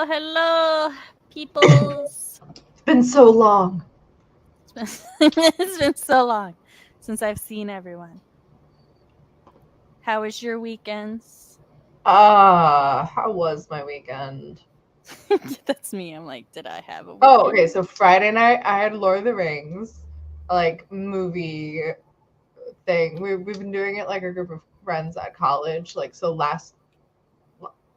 Hello, peoples. It's been so long. It's been so long since I've seen everyone. How was your weekends? How was my weekend? That's me. I'm like, did I have a weekend? Oh, okay. So Friday night, I had Lord of the Rings, like movie thing. We've been doing it like a group of friends at college. Like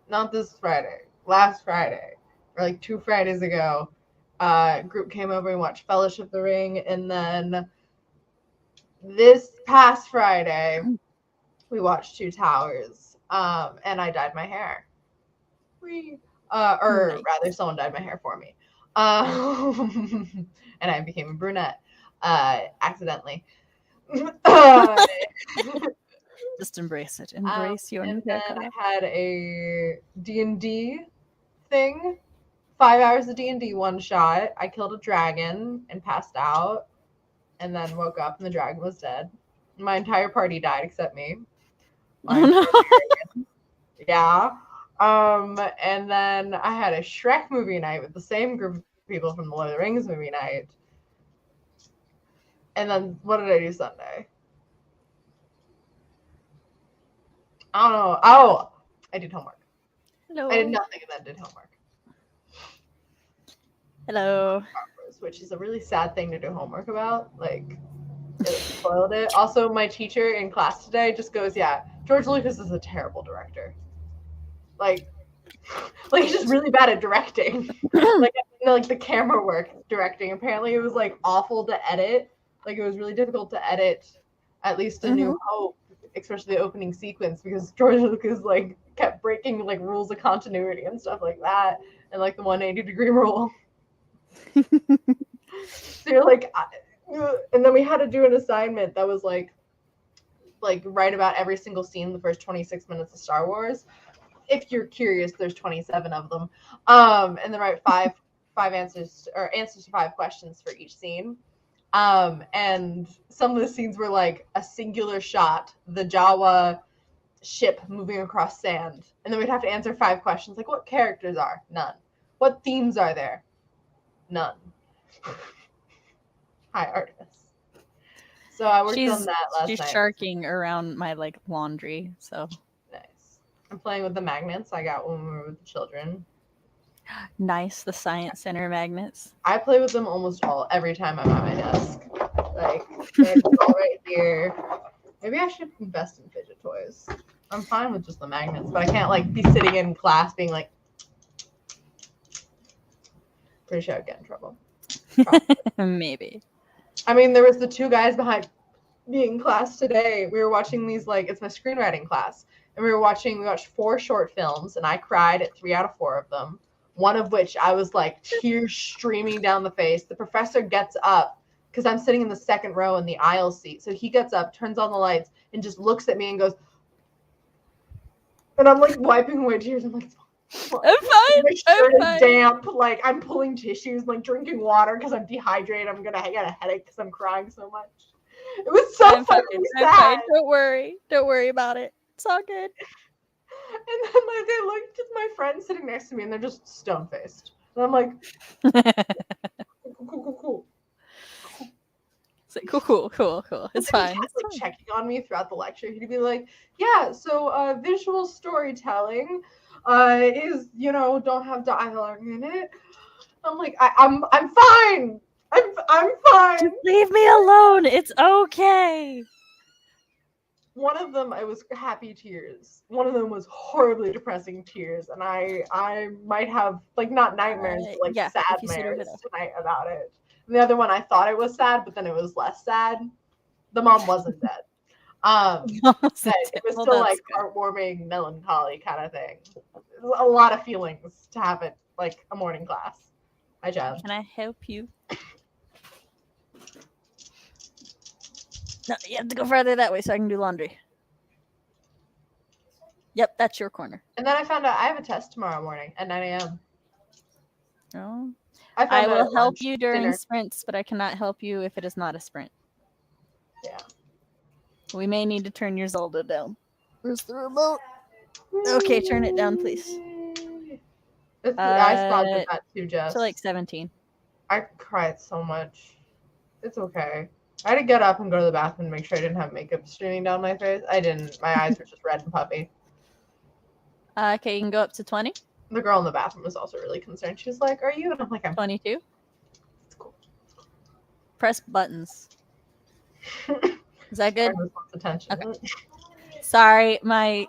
not this Friday, last Friday, or like 2 Fridays ago. Group came over and watched Fellowship of the Ring, and then this past Friday, we watched Two Towers. And I dyed my hair. Or rather, someone dyed my hair for me. And I became a brunette accidentally. Just embrace it. Embrace your new haircut. I had a D&D thing. 5 hours of D&D, one shot. I killed a dragon and passed out, and then woke up and the dragon was dead. My entire party died except me. Yeah. And then I had a Shrek movie night with the same group of people from the Lord of the Rings movie night. And then what did I do Sunday? I don't know. Oh, I did homework. Hello. I did nothing and then did homework. Hello. Which is a really sad thing to do homework about. Like, it spoiled it. Also, my teacher in class today just goes, yeah, George Lucas is a terrible director. Like he's just really bad at directing. like the camera work directing. Apparently it was like awful to edit. Like it was really difficult to edit at least A New Hope, especially the opening sequence, because George Lucas like kept breaking like rules of continuity and stuff like that, and like the 180-degree rule. So you're like, and then we had to do an assignment that was like write about every single scene in the first 26 minutes of Star Wars. If you're curious, there's 27 of them. And then write five answers to 5 questions for each scene. And some of the scenes were like a singular shot, the Jawa ship moving across sand. And then we'd have to answer 5 questions, like what characters are? None. What themes are there? None. Hi, Artemis. So I worked on that last night. She's sharking around my like laundry, so nice. I'm playing with the magnets I got when we were with the children. Nice, the Science Center magnets. I play with them almost every time I'm at my desk. Like, they're just all right here. Maybe I should invest in fidget toys. I'm fine with just the magnets, but I can't like be sitting in class being like, pretty sure I'd get in trouble. Maybe. I mean, there was the 2 guys behind me in class today. We were watching these, like, it's my screenwriting class. And we watched 4 short films, and I cried at 3 out of 4 of them. One of which I was like tears streaming down the face. The professor gets up because I'm sitting in the second row in the aisle seat. So he gets up, turns on the lights, and just looks at me and goes, and I'm like wiping away tears. I'm like, I'm fine. My shirt is damp. Like I'm pulling tissues, like drinking water because I'm dehydrated. I'm gonna get a headache because I'm crying so much. It was so fucking sad. I'm fine. Don't worry about it. It's all good. And then like I looked at my friend sitting next to me and they're just stone faced. And I'm like, cool. It's like cool. It's fine. He kept like checking on me throughout the lecture. He'd be like, yeah, so visual storytelling is, don't have dialogue in it. I'm like, I'm fine. I'm fine. Just leave me alone. It's okay. One of them, I was happy tears. One of them was horribly depressing tears, and I might have like not nightmares, but like Yeah, sad if you sit over mares there. tonight about it. And the other one, I thought it was sad, but then it was less sad. The mom wasn't dead. But it was still like heartwarming, melancholy kind of thing. A lot of feelings to have it like a morning class. Hi, child. Can I help you? No, you have to go further that way so I can do laundry. Yep, that's your corner. And then I found out I have a test tomorrow morning at 9 a.m. Oh. I I found out will at help lunch, you during dinner. sprints, but I cannot help you if it is not a sprint. Yeah. We may need to turn your Zelda down. Where's the remote? Okay, turn it down, please. I spotted that too, Jess. So like 17. I cried so much. It's okay. I had to get up and go to the bathroom to make sure I didn't have makeup streaming down my face. I didn't. My eyes were just red and puffy. Okay, you can go up to 20. The girl in the bathroom was also really concerned. She was like, "Are you?" And I'm like, "I'm 22. It's cool. Press buttons. Is that good? Attention. Okay. Sorry, my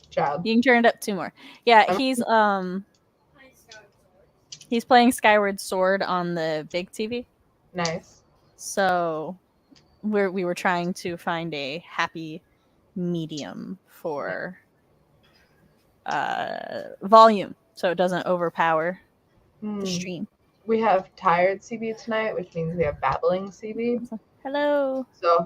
Child. You can turn it up 2 more. Yeah, he's playing Skyward Sword on the big TV. Nice. So we were trying to find a happy medium for volume so it doesn't overpower the stream. We have tired CB tonight, which means we have babbling CB. Hello. So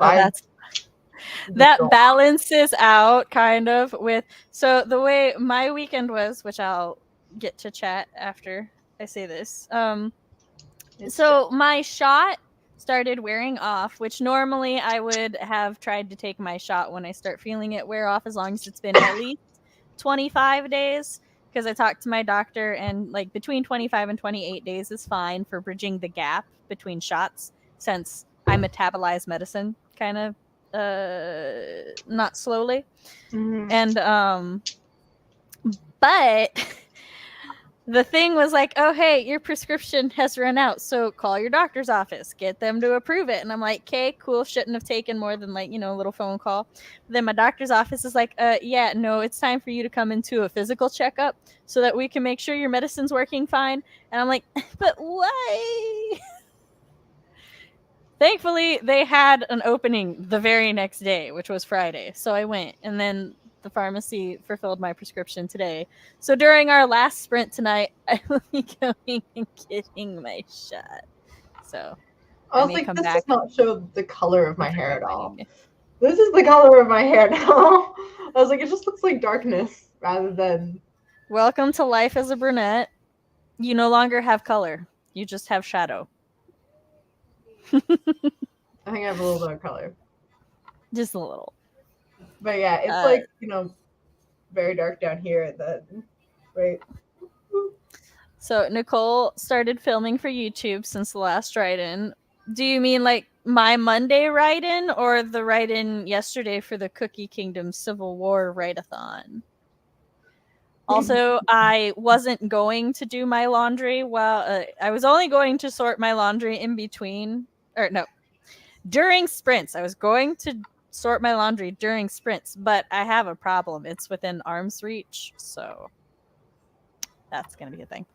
that balances out kind of with, so the way my weekend was, which I'll get to chat after I say this. So my shot started wearing off, which normally I would have tried to take my shot when I start feeling it wear off, as long as it's been at least 25 days. Because I talked to my doctor, and like between 25 and 28 days is fine for bridging the gap between shots, since I metabolize medicine kind of not slowly. And but the thing was like, oh hey, your prescription has run out, so call your doctor's office, get them to approve it. And I'm like, okay, cool, shouldn't have taken more than like, a little phone call. But then my doctor's office is like, yeah, no, it's time for you to come into a physical checkup so that we can make sure your medicine's working fine. And I'm like, but why? Thankfully, they had an opening the very next day, which was Friday. So I went, and then the pharmacy fulfilled my prescription today. So during our last sprint tonight, I will be going and getting my shot. So I was like, this does not show the color of my hair at all. This is the color of my hair now. I was like, it just looks like darkness rather than... Welcome to life as a brunette. You no longer have color. You just have shadow. I think I have a little bit of color. Just a little. But yeah, it's like, very dark down here and then, right? So Nicole started filming for YouTube since the last write-in. Do you mean like my Monday write-in or the write-in yesterday for the Cookie Kingdom Civil War Writeathon? Also, I wasn't going to do my laundry while I was only going to sort my laundry in between, or no, during sprints. I was going to sort my laundry during sprints, but I have a problem. It's within arm's reach, so that's going to be a thing.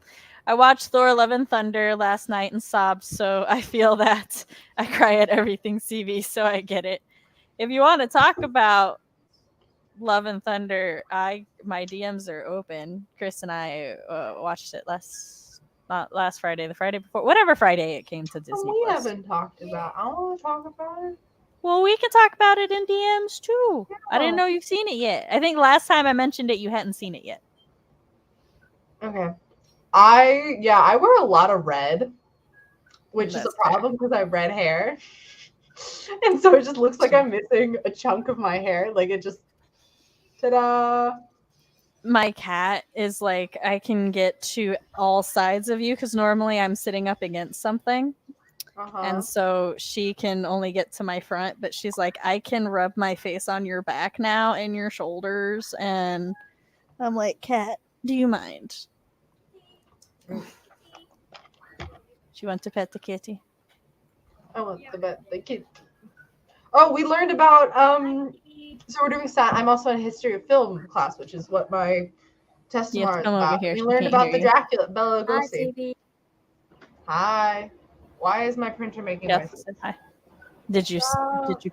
I watched Thor: Love and Thunder last night and sobbed, so I feel that. I cry at everything CV, so I get it. If you want to talk about Love and Thunder, my DMs are open. Chris and I watched it not last Friday, the Friday before, whatever Friday it came to Disney+. We haven't talked about. I want to talk about it. Well, we can talk about it in DMs too. Yeah. I didn't know you've seen it yet. I think last time I mentioned it, you hadn't seen it yet. Okay. I wear a lot of red, which is a problem because I have red hair. And so it just looks like I'm missing a chunk of my hair. Like it just, ta-da. My cat is like, I can get to all sides of you because normally I'm sitting up against something. And so she can only get to my front, but she's like, I can rub my face on your back now and your shoulders. And I'm like, cat, do you mind? She went to pet the kitty. I want the kid. Oh, we learned about so we're doing I'm also in history of film class, which is what my test You have tomorrow to is come over about. here. We She learned can't about hear the you. Dracula, Bela Hi, Lugosi. CB. Hi. Why is my printer making Yes, noises? said hi. Did you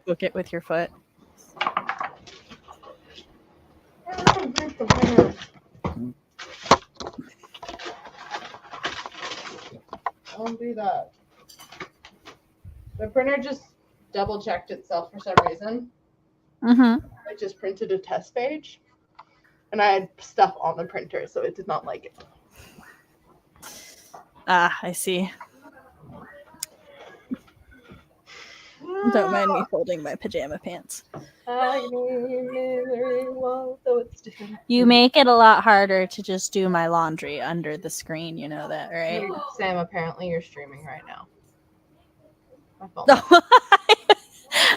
book it with your foot? Don't do that. The printer just double checked itself for some reason. Mm-hmm. I just printed a test page, and I had stuff on the printer, so it did not like it. Ah, I see. Don't mind me folding my pajama pants. You make it a lot harder to just do my laundry under the screen. You know that, right? Sam, apparently you're streaming right now. My fault.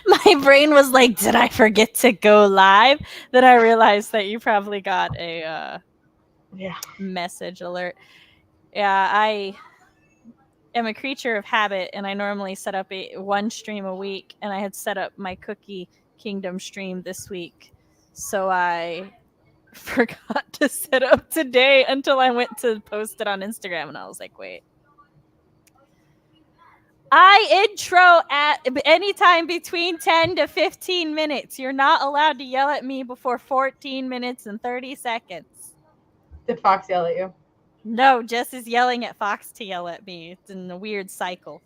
My brain was like, did I forget to go live? Then I realized that you probably got a message alert. Yeah, I am a creature of habit, and I normally set up one stream a week, and I had set up my Cookie Kingdom stream this week, so I forgot to set up today until I went to post it on Instagram, and I was like, wait. I intro at any time between 10 to 15 minutes. You're not allowed to yell at me before 14 minutes and 30 seconds. Did Fox yell at you? No, Jess is yelling at Fox to yell at me. It's in a weird cycle.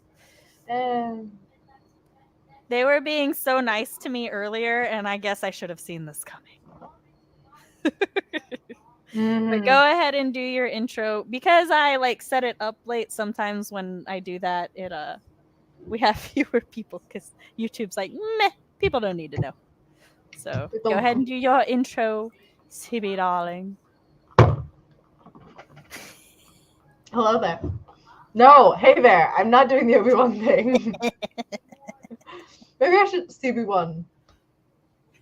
They were being so nice to me earlier, and I guess I should have seen this coming. But go ahead and do your intro. Because I like set it up late, sometimes when I do that, it we have fewer people because YouTube's like, meh, people don't need to know. So go ahead and do your intro, CB darling. Hello there. No, hey there. I'm not doing the Obi-Wan thing. Maybe I should CB1.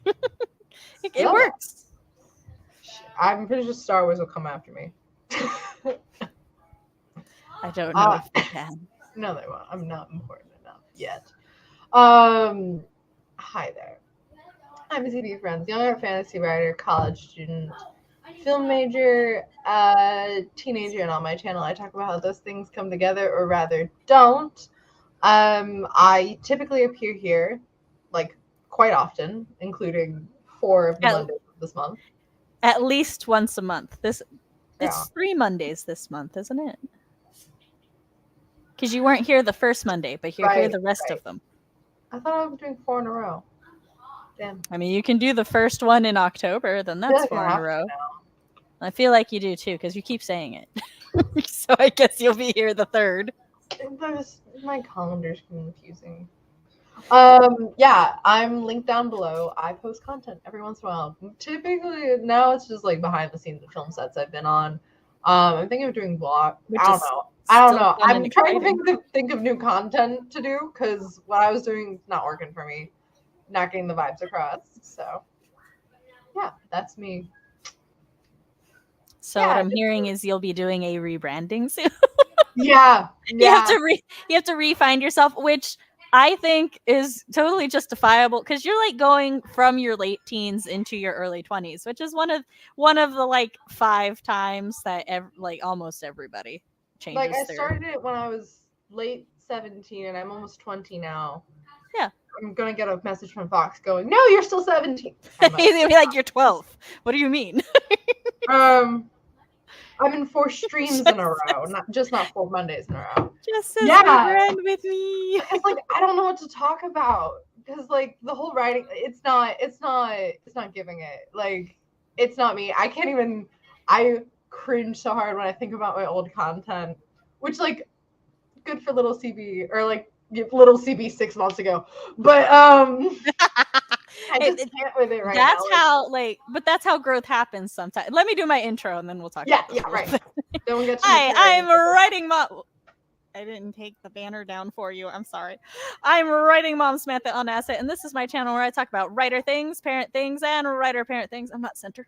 It works. I'm pretty sure Star Wars will come after me. I don't know if they can. No, they won't. I'm not important enough yet. Hi there. I'm CB Ferrenz, young art fantasy writer, college student, film major, teenager, and on my channel I talk about how those things come together, or rather don't. I typically appear here, like, quite often, including 4 of the Mondays of this month. At least once a month. It's 3 Mondays this month, isn't it? Because you weren't here the first Monday, but you're here the rest of them. I thought I was doing 4 in a row. Damn. I mean, you can do the first one in October, then that's 4 in a row. I feel like you do too, because you keep saying it. So I guess you'll be here the 3rd. My calendar's confusing. Yeah, I'm linked down below. I post content every once in a while. Typically, now it's just like behind the scenes of film sets I've been on. I'm thinking of doing vlog. I don't know. I'm trying to think of new content to do because what I was doing is not working for me. Not getting the vibes across. So, yeah, that's me. So what I'm hearing is you'll be doing a rebranding soon. Yeah. You have to refine yourself, which I think is totally justifiable because you're like going from your late teens into your early 20s, which is one of the like 5 times that almost everybody changes. Like I started it when I was late 17 and I'm almost 20 now. Yeah. I'm gonna get a message from Fox going, "No, you're still 17." He's gonna be like, "You're 12." What do you mean? I'm in 4 streams in a row, not 4 Mondays in a row. Just says rebrand with me. Because like I don't know what to talk about. Because like the whole writing, it's not giving it. Like it's not me. I can't even. I cringe so hard when I think about my old content, which like good for little CB or like little CB 6 months ago, but I just can't with it right now. That's how but that's how growth happens sometimes. Let me do my intro and then we'll talk about this. Yeah, right. Don't get Hi, I'm writing mom. I didn't take the banner down for you. I'm sorry. I'm writing mom Samantha on Nasset, and this is my channel where I talk about writer things, parent things, and writer parent things. I'm not center.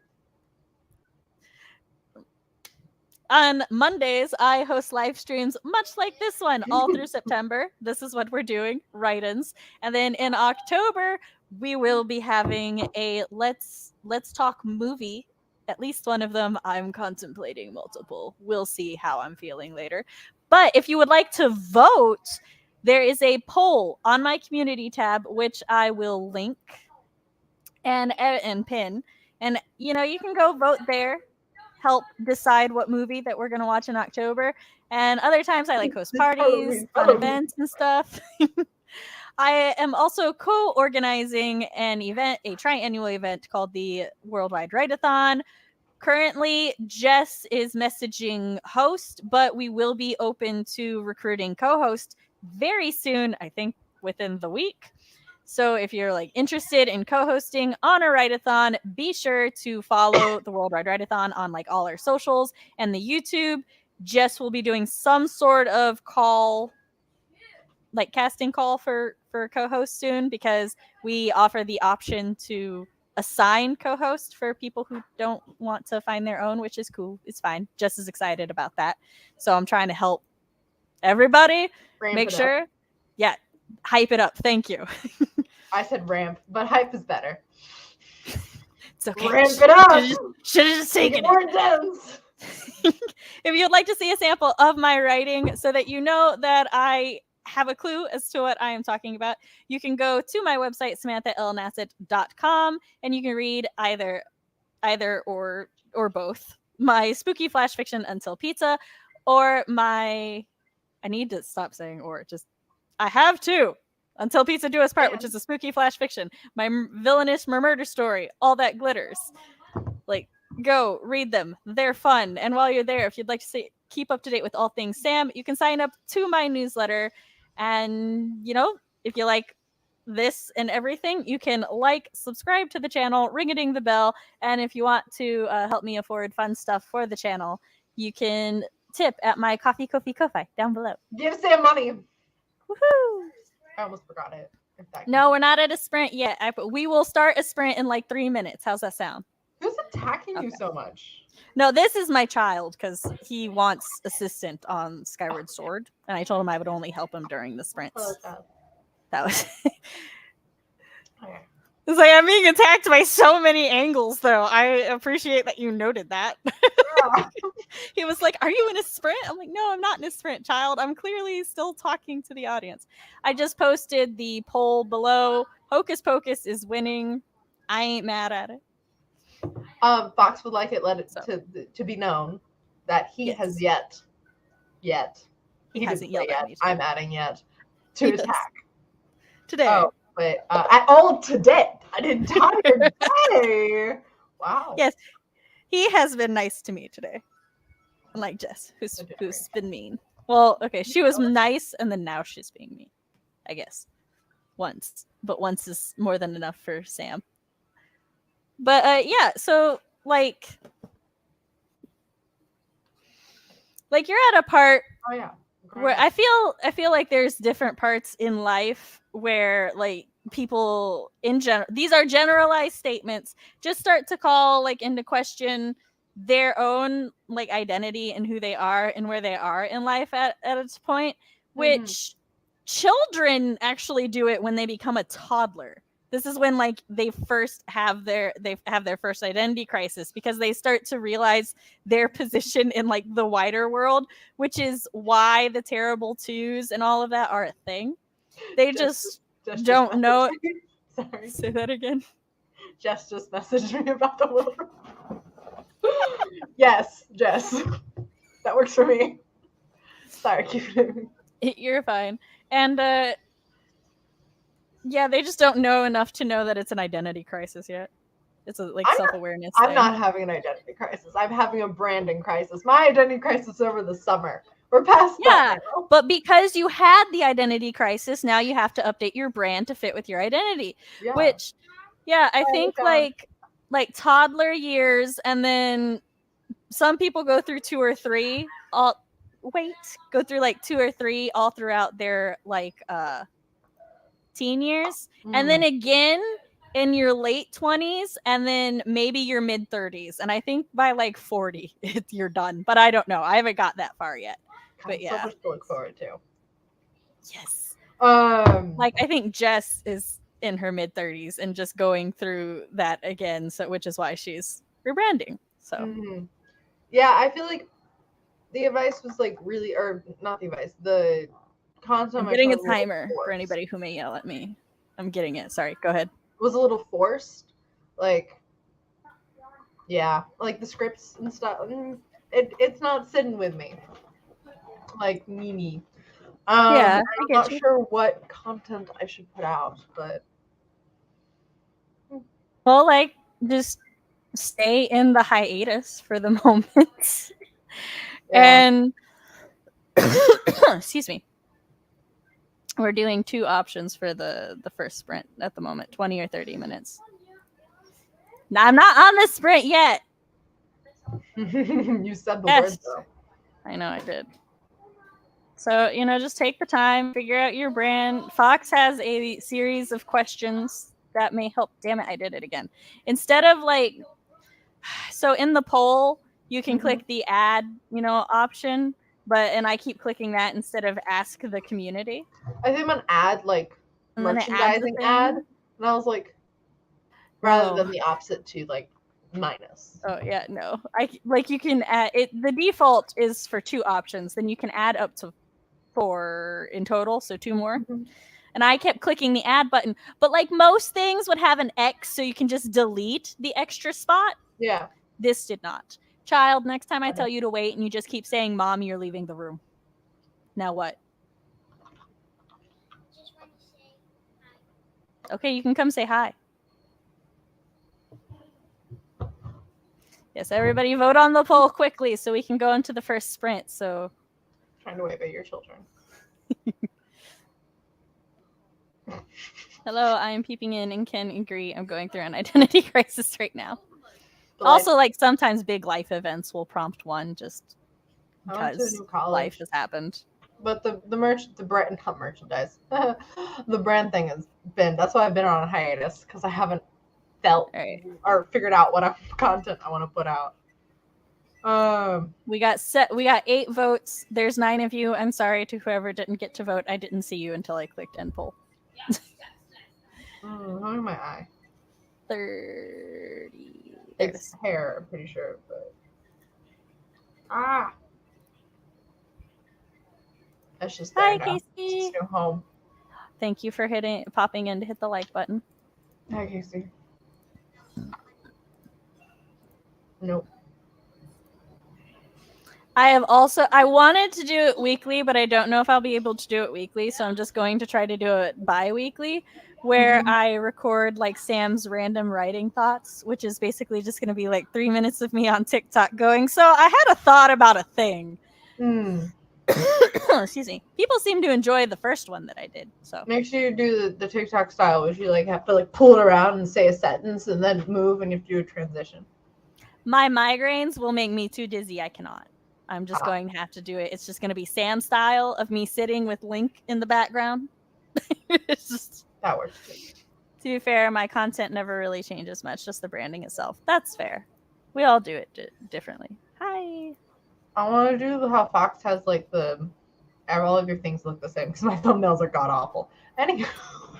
on Mondays, I host live streams much like this one all through September. This is what we're doing, write-ins. And then in October, we will be having a let's talk movie. At least one of them. I'm contemplating multiple. We'll see how I'm feeling later. But if you would like to vote, there is a poll on my community tab, which I will link and pin. And you know, you can go vote there, help decide what movie that we're going to watch in October. And other times I like host parties, fun events and stuff. I am also co-organizing an event, a triannual event called the Worldwide Writeathon. Currently, Jess is messaging host, but we will be open to recruiting co-host very soon, I think within the week. So if you're like interested in co-hosting on a write-a-thon, be sure to follow the Worldwide Write-a-thon on like all our socials and the YouTube. Jess will be doing some sort of call, like casting call for co-host soon, because we offer the option to assign co-host for people who don't want to find their own, which is cool. It's fine. Jess is excited about that. So I'm trying to help everybody make sure. Yeah, hype it up. Thank you. I said ramp, but hype is better. It's okay. Ramp it up. Should have just taken more intense. If you'd like to see a sample of my writing so that you know that I have a clue as to what I am talking about, you can go to my website, samanthallnasset.com, and you can read either or both my spooky flash fiction Until Pizza, or my, I need to stop saying or, just I have two. Until Pizza Do Us Part, which is a spooky flash fiction, my villainous murder story, All That Glitters. Like, go read them. They're fun. And while you're there, if you'd like to keep up to date with all things Sam, you can sign up to my newsletter. And, you know, if you like this and everything, you can like, subscribe to the channel, ring-a-ding the bell. And if you want to help me afford fun stuff for the channel, you can tip at my Ko-fi down below. Give Sam money. Woohoo! I almost forgot it. No, we're not at a sprint yet. We will start a sprint in like 3 minutes. How's that sound? Who's attacking you so much? No, this is my child because he wants assistant on Skyward Sword, and I told him I would only help him during the sprints. That was. Okay. It's like I'm being attacked by so many angles, though. I appreciate that you noted that. Yeah. He was like, "Are you in a sprint?" I'm like, "No, I'm not in a sprint, child. I'm clearly still talking to the audience." I just posted the poll below. Hocus Pocus is winning. I ain't mad at it. Fox would like it to be known that he has yet he hasn't yelled at me. I'm adding yet to attack today. Oh, but at all today. I didn't tell you today. Wow. Yes, he has been nice to me today. Unlike Jess, who's been mean. Well, okay, she was nice, and then now she's being mean. I guess once, but once is more than enough for Sam. But yeah, so like you're at a part where I feel like there's different parts in life where like people in general, these are generalized statements, just start to call like into question their own like identity and who they are and where they are in life at a point, which children actually do it when they become a toddler. This is when like they have their first identity crisis, because they start to realize their position in like the wider world, which is why the terrible twos and all of that are a thing. They just don't know. Sorry. Say that again. Jess just messaged me about the world. Yes, Jess. That works for me. Sorry, keep it. You're fine. And yeah, they just don't know enough to know that it's an identity crisis yet. It's a like self-awareness thing. I'm not having an identity crisis. I'm having a branding crisis. My identity crisis over the summer. We're past that now. But because you had the identity crisis, now you have to update your brand to fit with your identity. Yeah. Which, yeah, I think like toddler years, and then some people go through 2 or 3. Go through like 2 or 3 all throughout their like teen years, and then again in your late 20s and then maybe your mid 30s. And I think by like 40, you're done. But I don't know. I haven't got that far yet. But So much to look forward to. Yes. Like I think Jess is in her mid 30s and just going through that again, so which is why she's rebranding. So yeah, I feel like the advice was like really, or not the advice, the content. I'm getting a timer for anybody who may yell at me. I'm getting it. Sorry, go ahead. Was a little forced, like yeah, like the scripts and stuff. It's not sitting with me, like me. Yeah, I'm not sure what content I should put out, but well, like just stay in the hiatus for the moment, and excuse me. We're doing 2 options for the first sprint at the moment, 20 or 30 minutes. Now, I'm not on the sprint yet. You said the word though. I know I did. So, just take the time, figure out your brand. Fox has a series of questions that may help. Damn it, I did it again. Instead of so in the poll, you can click the add, option, and I keep clicking that instead of ask the community. I think I'm gonna add like merchandising ad, and I was like, rather than the opposite to like minus. Oh yeah, no. You can add it. The default is for 2 options. Then you can add up to 4 in total, so 2 more. And I kept clicking the add button, but like most things would have an X, so you can just delete the extra spot. Yeah. This did not. Child, next time I tell you to wait and you just keep saying, "Mom, you're leaving the room." Now what? Okay, you can come say hi. Yes, everybody vote on the poll quickly so we can go into the first sprint. So, trying to wave at your children. Hello, I am peeping in and can agree I'm going through an identity crisis right now. Also, like sometimes big life events will prompt one just because life has happened. But the brand, not merchandise, the brand thing has been. That's why I've been on a hiatus, because I haven't felt or figured out what content I want to put out. We got 8 votes. There's 9 of you. I'm sorry to whoever didn't get to vote. I didn't see you until I clicked end poll. How am my eye? 30. It's hair, I'm pretty sure, but that's just hi, Casey. Just go home. Thank you for popping in to hit the like button. Hi, Casey. Nope. I wanted to do it weekly, but I don't know if I'll be able to do it weekly, so I'm just going to try to do it bi-weekly, where I record like Sam's random writing thoughts, which is basically just going to be like 3 minutes of me on TikTok going, so I had a thought about a thing. Excuse me. People seem to enjoy the first one that I did. So make sure you do the TikTok style, which you like have to like pull it around and say a sentence and then move, and you have to do a transition. My migraines will make me too dizzy. I cannot. I'm just going to have to do it. It's just going to be Sam style of me sitting with Link in the background. It's just, that works too. To be fair, my content never really changes much, just the branding itself. That's fair. We all do it differently. Hi. I want to do how Fox has like all of your things look the same, because my thumbnails are god awful. Anyway.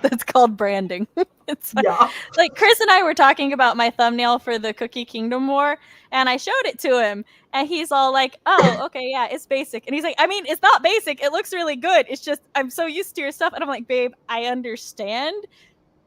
That's called branding. It's like Chris and I were talking about my thumbnail for the Cookie Kingdom War, and I showed it to him, and he's all like, "Oh, okay, yeah, it's basic." And he's like, "I mean, it's not basic. It looks really good. It's just I'm so used to your stuff." And I'm like, "Babe, I understand,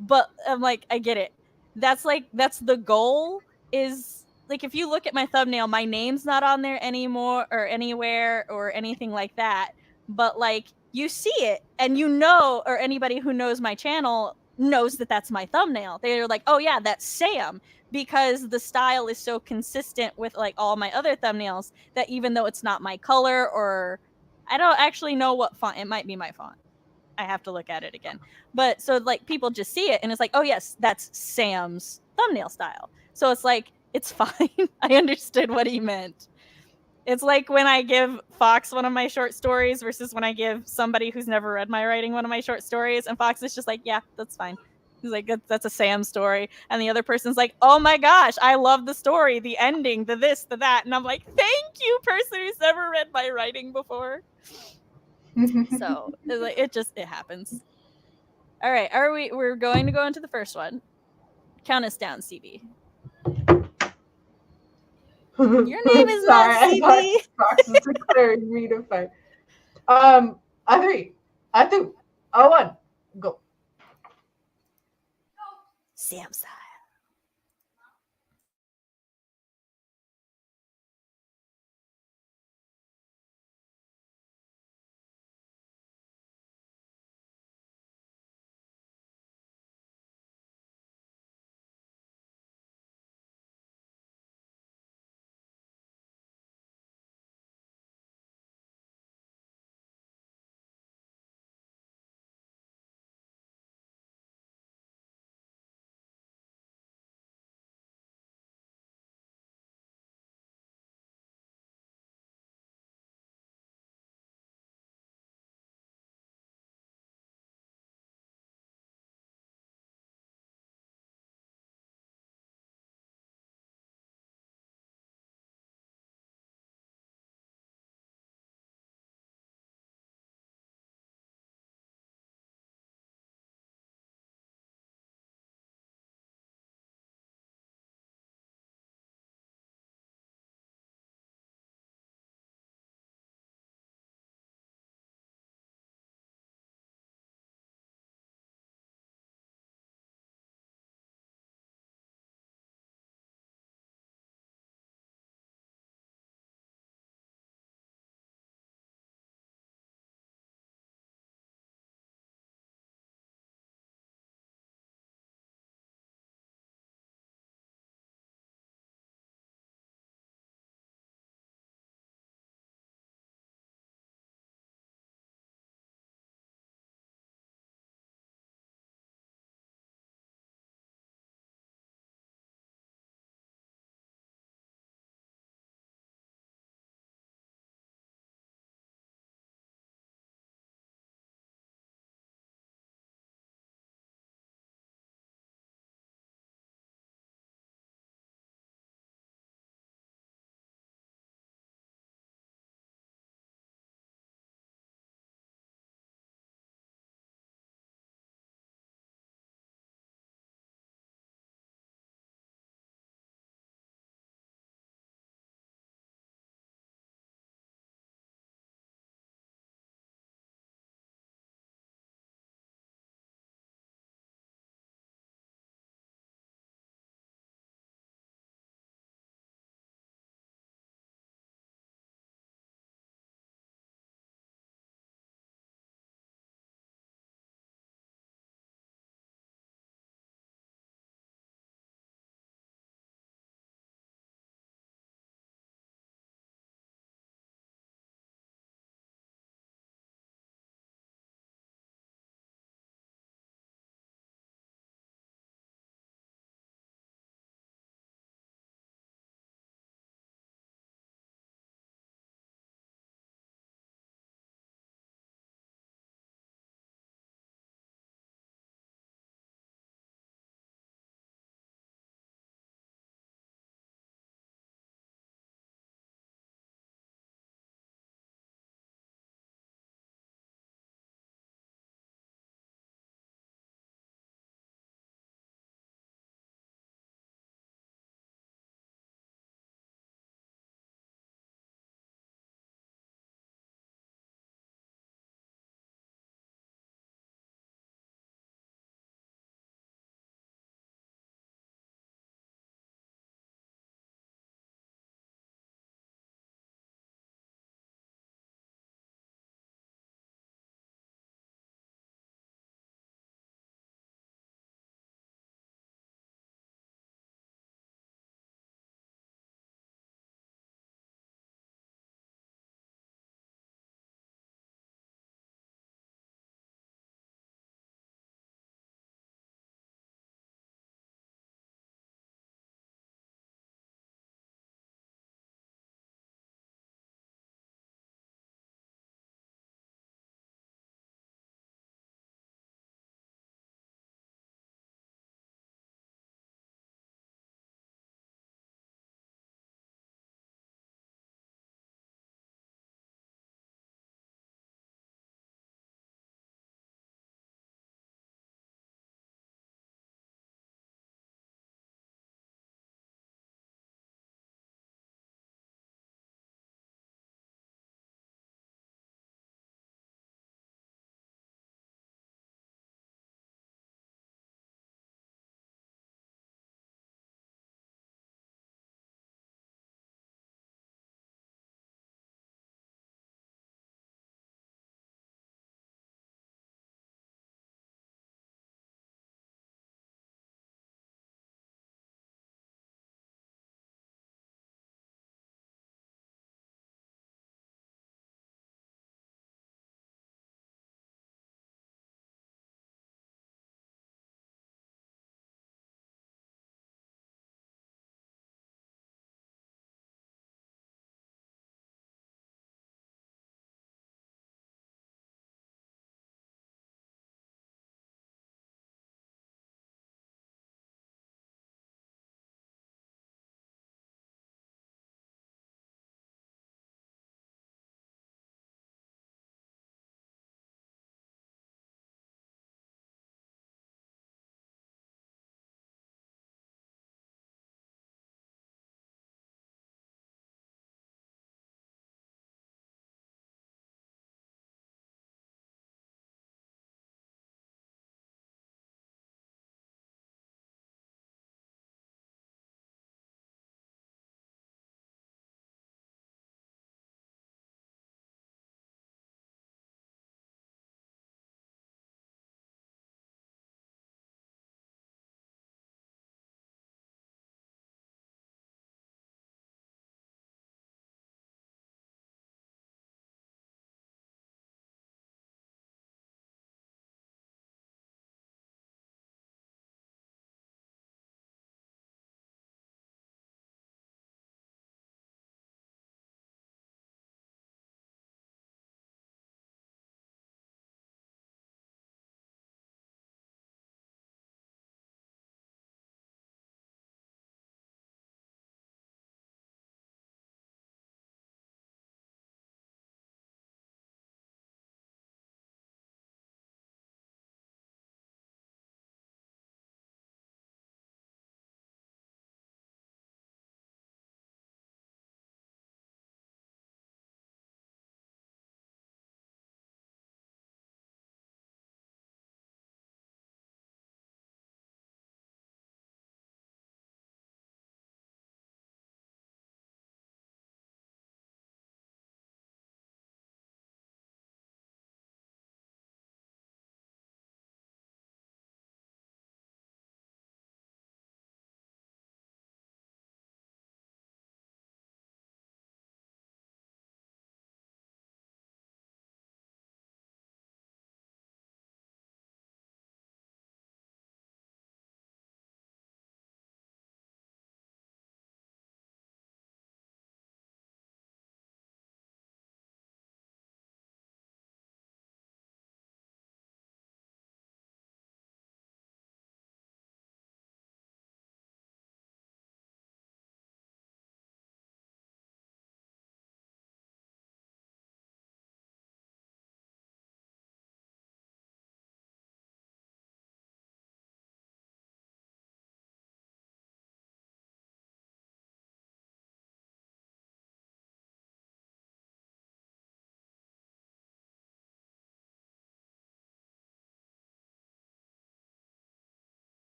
but I'm like, I get it. That's the goal. Is like if you look at my thumbnail, my name's not on there anymore or anywhere or anything like that, but like." You see it, and or anybody who knows my channel knows that that's my thumbnail. They're like, "Oh yeah, that's Sam," because the style is so consistent with like all my other thumbnails that even though it's not my color, or I don't actually know what font, it might be my font. I have to look at it again. But so like people just see it and it's like, "Oh yes, that's Sam's thumbnail style." So it's like, it's fine. I understood what he meant. It's like when I give Fox one of my short stories versus when I give somebody who's never read my writing one of my short stories, and Fox is just like, "Yeah, that's fine." He's like, that's a Sam story. And the other person's like, oh my gosh, I love the story, the ending, the this, the that. And I'm like, thank you, person who's never read my writing before. So it happens. All right, we're going to go into the first one. Count us down, CB. Your name is not Sorry, CB. Fox is declaring me to fight. I three, I two, I one, go. Sam side.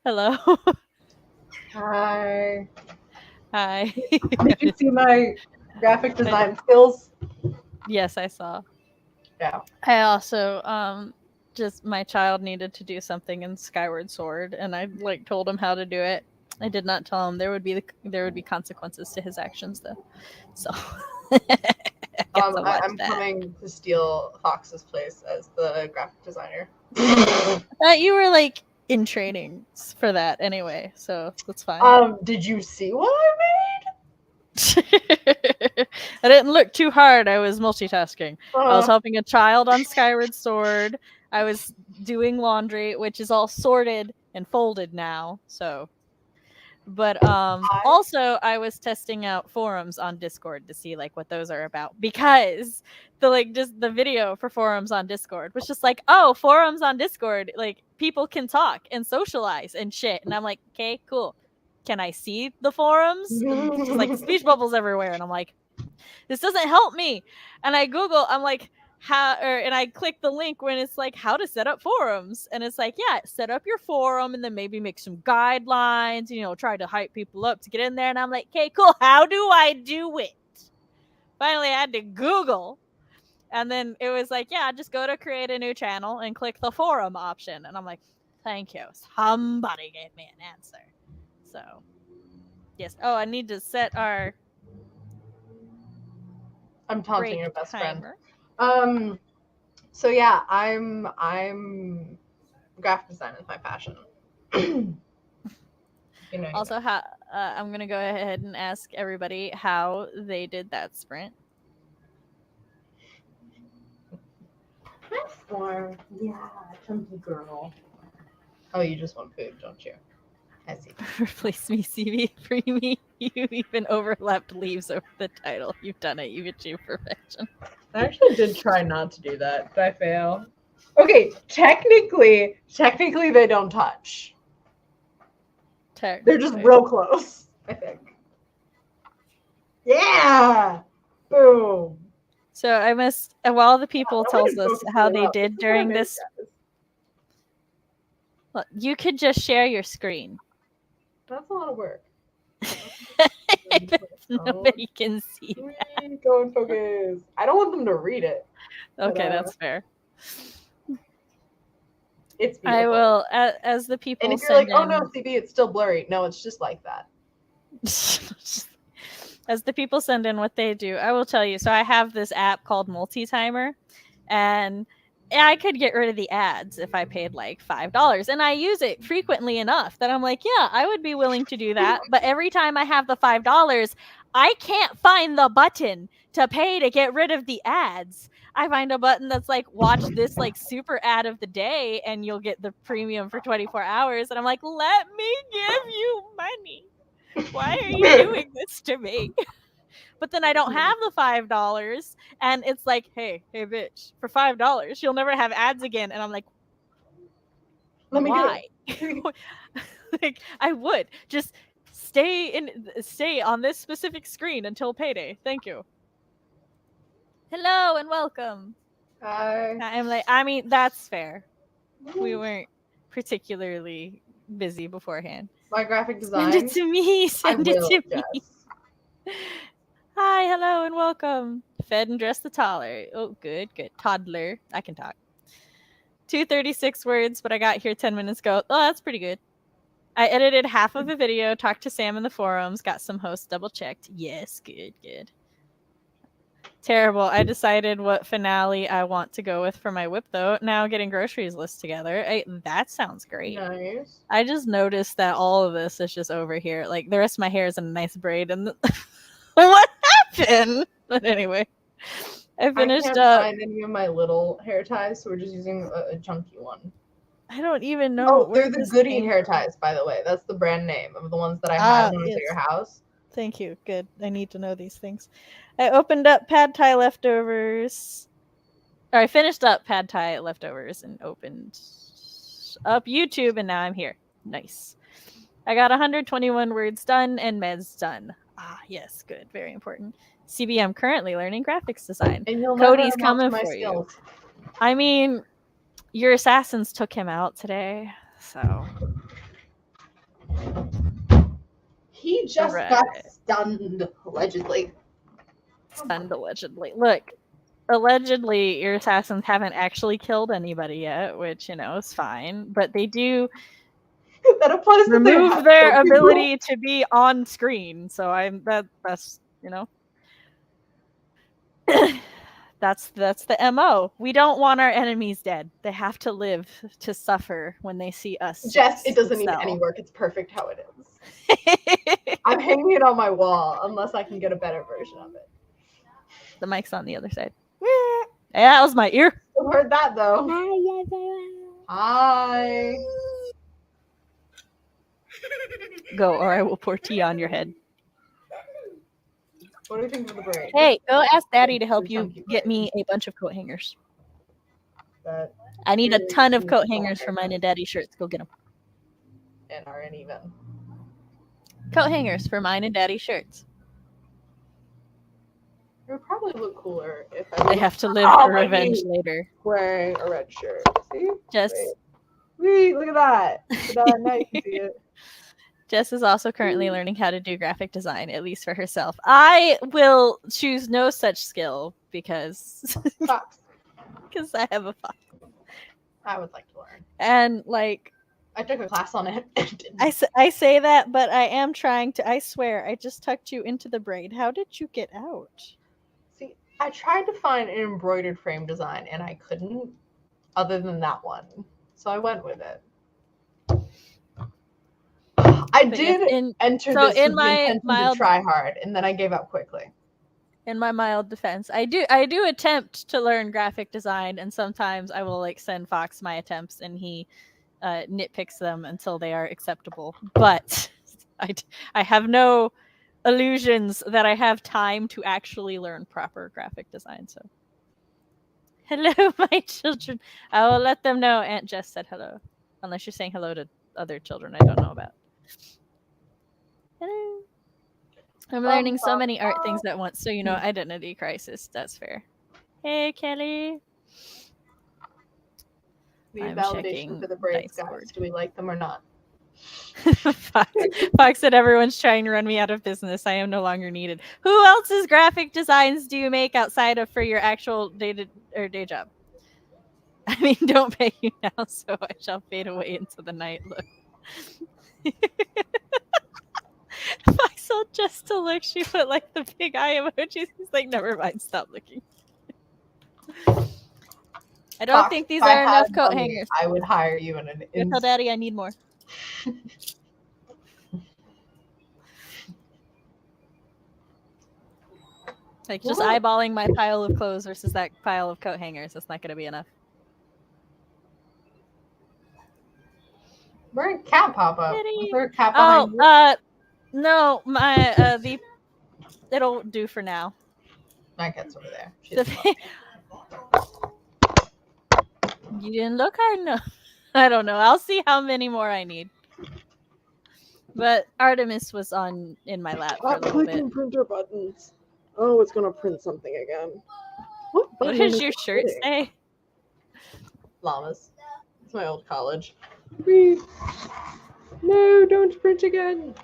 Hello. Hi. Hi. Did you see my graphic design skills? Yes, I saw. Yeah. I also just my child needed to do something in Skyward Sword, and I like told him how to do it. I did not tell him there would be consequences to his actions though. So get to watch I'm that. coming to steal Fox's place as the graphic designer. I thought you were like in training for that anyway, so that's fine. Did you see what I I didn't look too hard. I was multitasking. made? I was helping a child on Skyward Sword. I was doing laundry, which is all sorted and folded now. So, but also I was testing out forums on Discord to see like what those are about, because just the video for forums on Discord was just like, oh, forums on Discord, like people can talk and socialize and shit. And I'm like, okay, cool. Can I see the forums? And just like speech bubbles everywhere. And I'm like, this doesn't help me. And I Google, I'm like, and I click the link when it's like how to set up forums. And it's like, yeah, set up your forum and then maybe make some guidelines, try to hype people up to get in there. And I'm like, okay, cool. How do I do it? Finally, I had to Google. And then it was like, yeah, just go to create a new channel and click the forum option. And I'm like, thank you. Somebody gave me an answer. So, yes. Oh, I need to set our I'm taunting break your best timer. friend. So yeah, I'm graphic design is my passion. Also, I'm gonna go ahead and ask everybody how they did that sprint. Yeah, chunky girl. Oh, you just want food, don't you? I see. Replace me, CV, free me. You even overlapped leaves over the title. You've done it. You've achieved perfection. I actually did try not to do that. Did I fail? Okay, technically they don't touch. They're just real close, I think. Yeah! Boom. So I must, while the people tells us how they did during this, well, you could just share your screen. That's a lot of work. Nobody can see. Go and focus. I don't want them to read it. Okay, that's fair. It's beautiful. I will, as the people. And if you're like, oh no, CB, it's still blurry. No, it's just like that. As the people send in what they do, I will tell you. So I have this app called Multi-Timer, and I could get rid of the ads if I paid like $5, and I use it frequently enough that I'm like, yeah, I would be willing to do that. But every time I have the $5, I can't find the button to pay to get rid of the ads. I find a button that's like, watch this like super ad of the day and you'll get the premium for 24 hours. And I'm like, let me give you money. Why are you doing this to me? But then I don't have the $5, and it's like, hey, bitch, for $5, you'll never have ads again. And I'm like, why? Like, I would just stay on this specific screen until payday. Thank you. Hello and welcome. Hi. I'm like, I mean, that's fair. We weren't particularly busy beforehand. My graphic design. Send it to me. Send it to me. Hi, hello, and welcome. Fed and dressed the taller. Oh, good. Toddler. I can talk. 236 words, but I got here 10 minutes ago. Oh, that's pretty good. I edited half of a video, talked to Sam in the forums, got some hosts double checked. Yes, good. Terrible. I decided what finale I want to go with for my whip, though. Now getting groceries list together. That sounds great. Nice. I just noticed that all of this is just over here. Like, the rest of my hair is in a nice braid, and what happened? But anyway, I finished I can't find any of my little hair ties, so we're just using a chunky one. I don't even know. Oh, they're the Goody hair ties, by the way. That's the brand name of the ones that I had when I was at your house. Thank you. Good. I need to know these things. I opened up pad thai leftovers. Or I finished up pad thai leftovers and opened up YouTube, and now I'm here. Nice. I got 121 words done and meds done. Ah, yes, good. Very important. CB, I'm currently learning graphics design. And Cody's coming for you. I mean, your assassins took him out today, so just got stunned, allegedly. Stunned allegedly. Look, allegedly your assassins haven't actually killed anybody yet, which, you know, is fine. But they do That applies to remove their ability to be on screen. So that's you know. That's the MO. We don't want our enemies dead. They have to live to suffer when they see us. Jess, it doesn't need any work. It's perfect how it is. I'm hanging it on my wall unless I can get a better version of it. The mic's on the other side. Yeah, that was my ear. I heard that though. Hi. Go, or I will pour tea on your head. What do we think of the braid? Hey, go ask Daddy to help you get me a bunch of coat hangers. I need a ton of coat hangers for mine and Daddy's shirts. Go get them. And aren't even. Coat hangers for mine and Daddy's shirts. It would probably look cooler if they have to live for revenge later. Wearing a red shirt. See? Jess. Wait, look at that. Look at that. Now you can see it. Jess is also currently learning how to do graphic design, at least for herself. I will choose no such skill because I have a fox. I would like to learn. And like, I took a class on it. I say that, but I am trying to. I swear, I just tucked you into the braid. How did you get out? See, I tried to find an embroidered frame design and I couldn't, other than that one. So I went with it. I did enter this with the intention to try hard, and then I gave up quickly. In my mild defense, I do attempt to learn graphic design, and sometimes I will like send Fox my attempts, and he nitpicks them until they are acceptable. But I have no illusions that I have time to actually learn proper graphic design. So, hello, my children. I will let them know Aunt Jess said hello, unless you're saying hello to other children I don't know about. Hello. I'm learning so many art things at once, so you know, identity crisis. That's fair. Hey, Kelly. The validation for the braids, guys. Do we like them or not? Fox said everyone's trying to run me out of business. I am no longer needed. Who else's graphic designs do you make outside of for your actual day job? I mean, don't pay you now, so I shall fade away into the night. Look. Fox told just to look. She put like the big eye emojis. He's like, never mind, stop looking. I don't Fox, think these are enough coat hangers. I would hire you in an Tell Daddy I need more. Like just eyeballing my pile of clothes versus that pile of coat hangers. That's not going to be enough. Where did cat pop up? Was there a cat behind you? No, my it'll do for now. My cat's over there. You didn't look hard enough. I don't know. I'll see how many more I need. But Artemis was in my lap for a little bit. Clicking printer buttons. Oh, it's gonna print something again. What does your shirt say? Llamas. It's my old college. Please. No, don't print again.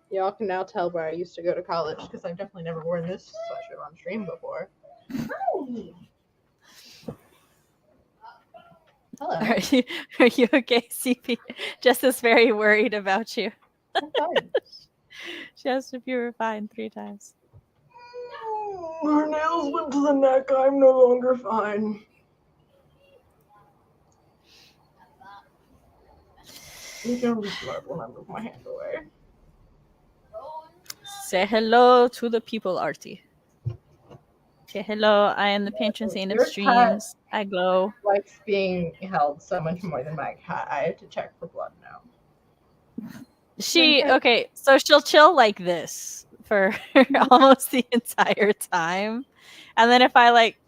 Y'all can now tell where I used to go to college because I've definitely never worn this sweatshirt on stream before. Hello. Are you okay, CP? Jess is very worried about you. I'm fine. She asked if you were fine 3 times. Her nails went to the neck. I'm no longer fine. You can be smart when I move my hand away. Say hello to the people, Artie. Say hello. I am the patron saint of streams. I glow. Likes being held so much more than my cat. I have to check for blood now. Okay, so she'll chill like this for almost the entire time. And then if I like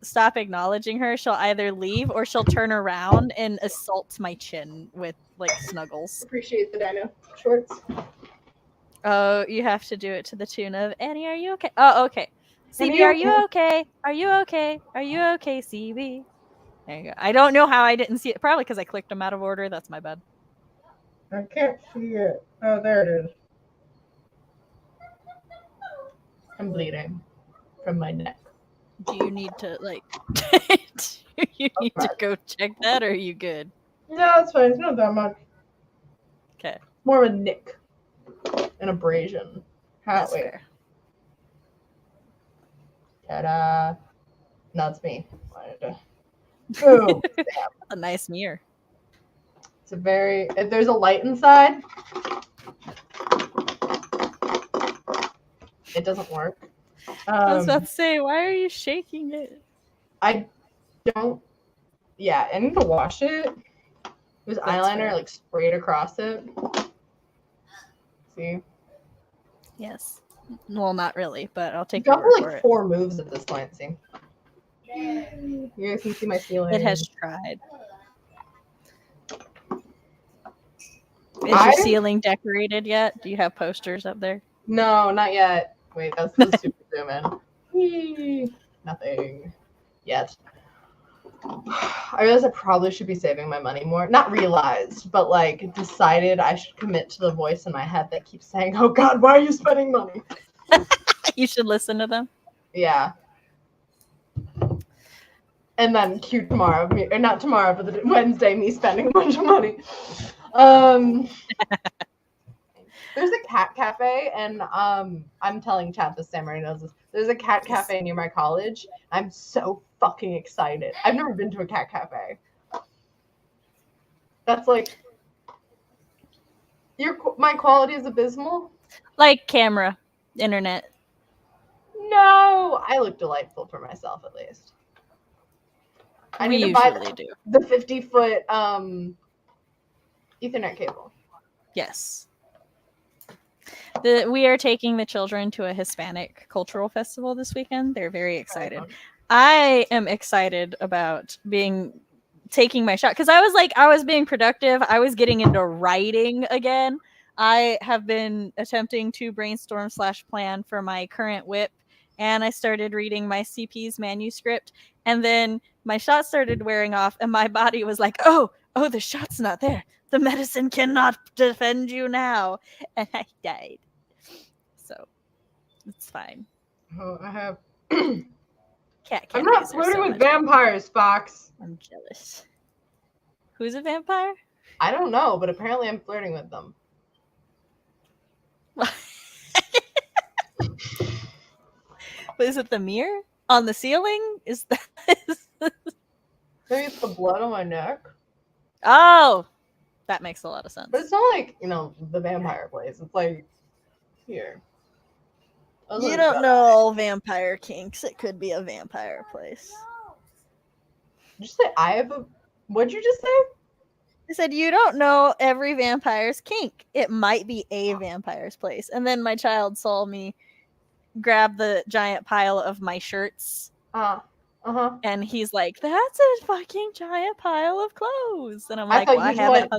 stop acknowledging her, she'll either leave or she'll turn around and assault my chin with like snuggles. Appreciate the dino shorts. Oh, you have to do it to the tune of Annie, are you okay? Oh, okay. CB, are you okay? Are you okay? Are you okay, CB? There you go. I don't know how I didn't see it. Probably because I clicked them out of order. That's my bad. I can't see it. Oh, there it is. I'm bleeding from my neck. Do you need to like? Do you need to go check that, or are you good? No, it's fine. It's not that much. Okay. More of a nick, an abrasion. That's fair. Ta-da! No, it's me. Boom. A nice mirror. It's a very. If there's a light inside, it doesn't work. I was about to say, why are you shaking it? I don't. Yeah, I need to wash it. There's eyeliner like sprayed across it. See? Yes. Well, not really, but I'll take your your word for for like it. 4 moves at this point. See? You guys can see my ceiling. It has tried. Is your ceiling decorated yet? Do you have posters up there? No, not yet. Wait, that's the super zoom in. Whee! Nothing yet. I realized I probably should be saving my money more. Not realized, but like decided I should commit to the voice in my head that keeps saying, "Oh God, why are you spending money?" You should listen to them. Yeah. And then cue tomorrow, me, or not tomorrow, but the Wednesday, me spending a bunch of money. There's a cat cafe, and I'm telling Chad this, Sam already knows this. There's a cat cafe near my college. I'm so fucking excited. I've never been to a cat cafe. That's like my quality is abysmal. Like camera, internet. No, I look delightful for myself at least. I need to buy the 50-foot Ethernet cable. Yes. We are taking the children to a Hispanic cultural festival this weekend. They're very excited. I am excited about taking my shot because I was being productive. I was getting into writing again. I have been attempting to brainstorm / plan for my current whip, and I started reading my CP's manuscript, and then my shot started wearing off, and my body was like, oh, the shot's not there. The medicine cannot defend you now. And I died. So it's fine. Oh, I have cat I'm not flirting with vampires, Fox. I'm jealous. Who's a vampire? I don't know, but apparently I'm flirting with them. Is it the mirror on the ceiling? Is that? Maybe it's the blood on my neck. Oh, that makes a lot of sense. But it's not like, the vampire place. It's like here. You don't know all vampire kinks. It could be a vampire place. Did you say I have a... What'd you just say? I said you don't know every vampire's kink. It might be a vampire's place. And then my child saw me grab the giant pile of my shirts. And he's like, that's a fucking giant pile of clothes. And I'm like,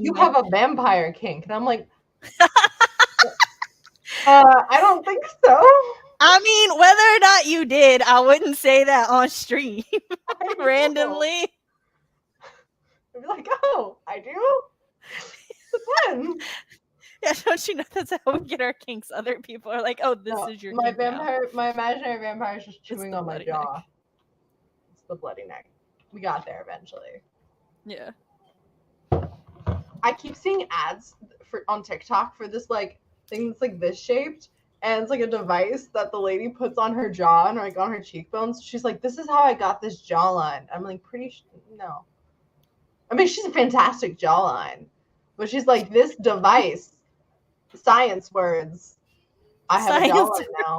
you have a vampire kink. And I'm like, I don't think so. I mean, whether or not you did, I wouldn't say that on stream randomly. I'd be like, oh, I do? Depends. Yeah, don't you know that's how we get our kinks? Other people are like, oh, this is your kink now. My imaginary vampire is just chewing on my jaw. Neck. It's the bloody neck. We got there eventually. Yeah. I keep seeing ads on TikTok for this thing that's like this shaped, and it's like a device that the lady puts on her jaw and like on her cheekbones. She's like, this is how I got this jawline. I'm like, no. I mean, she's a fantastic jawline, but she's like, this device, science words. I have a jawline now.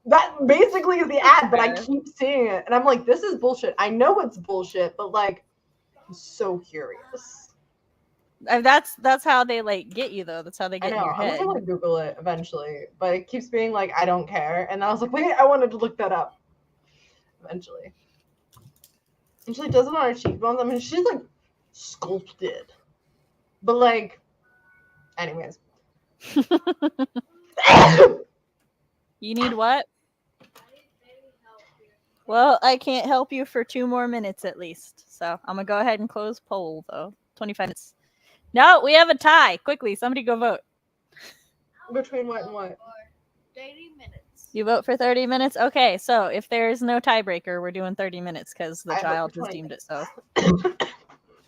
That basically is the ad, but I keep seeing it, and I'm like, this is bullshit. I know it's bullshit, but like, I'm so curious. That's how they get you though. That's how they get in your head. I'm gonna Google it eventually, but it keeps being like, I don't care, and I was like, wait, I wanted to look that up. Eventually, and she does it on her cheekbones. I mean, she's like sculpted, but like, anyways. You need what? Well, I can't help you for 2 more minutes at least. So I'm gonna go ahead and close poll though. 25 minutes. No, we have a tie. Quickly, somebody go vote. Between what and what? 30 minutes. You vote for 30 minutes? Okay, so if there's no tiebreaker, we're doing 30 minutes because the I vote child for has 20 deemed it minutes. so.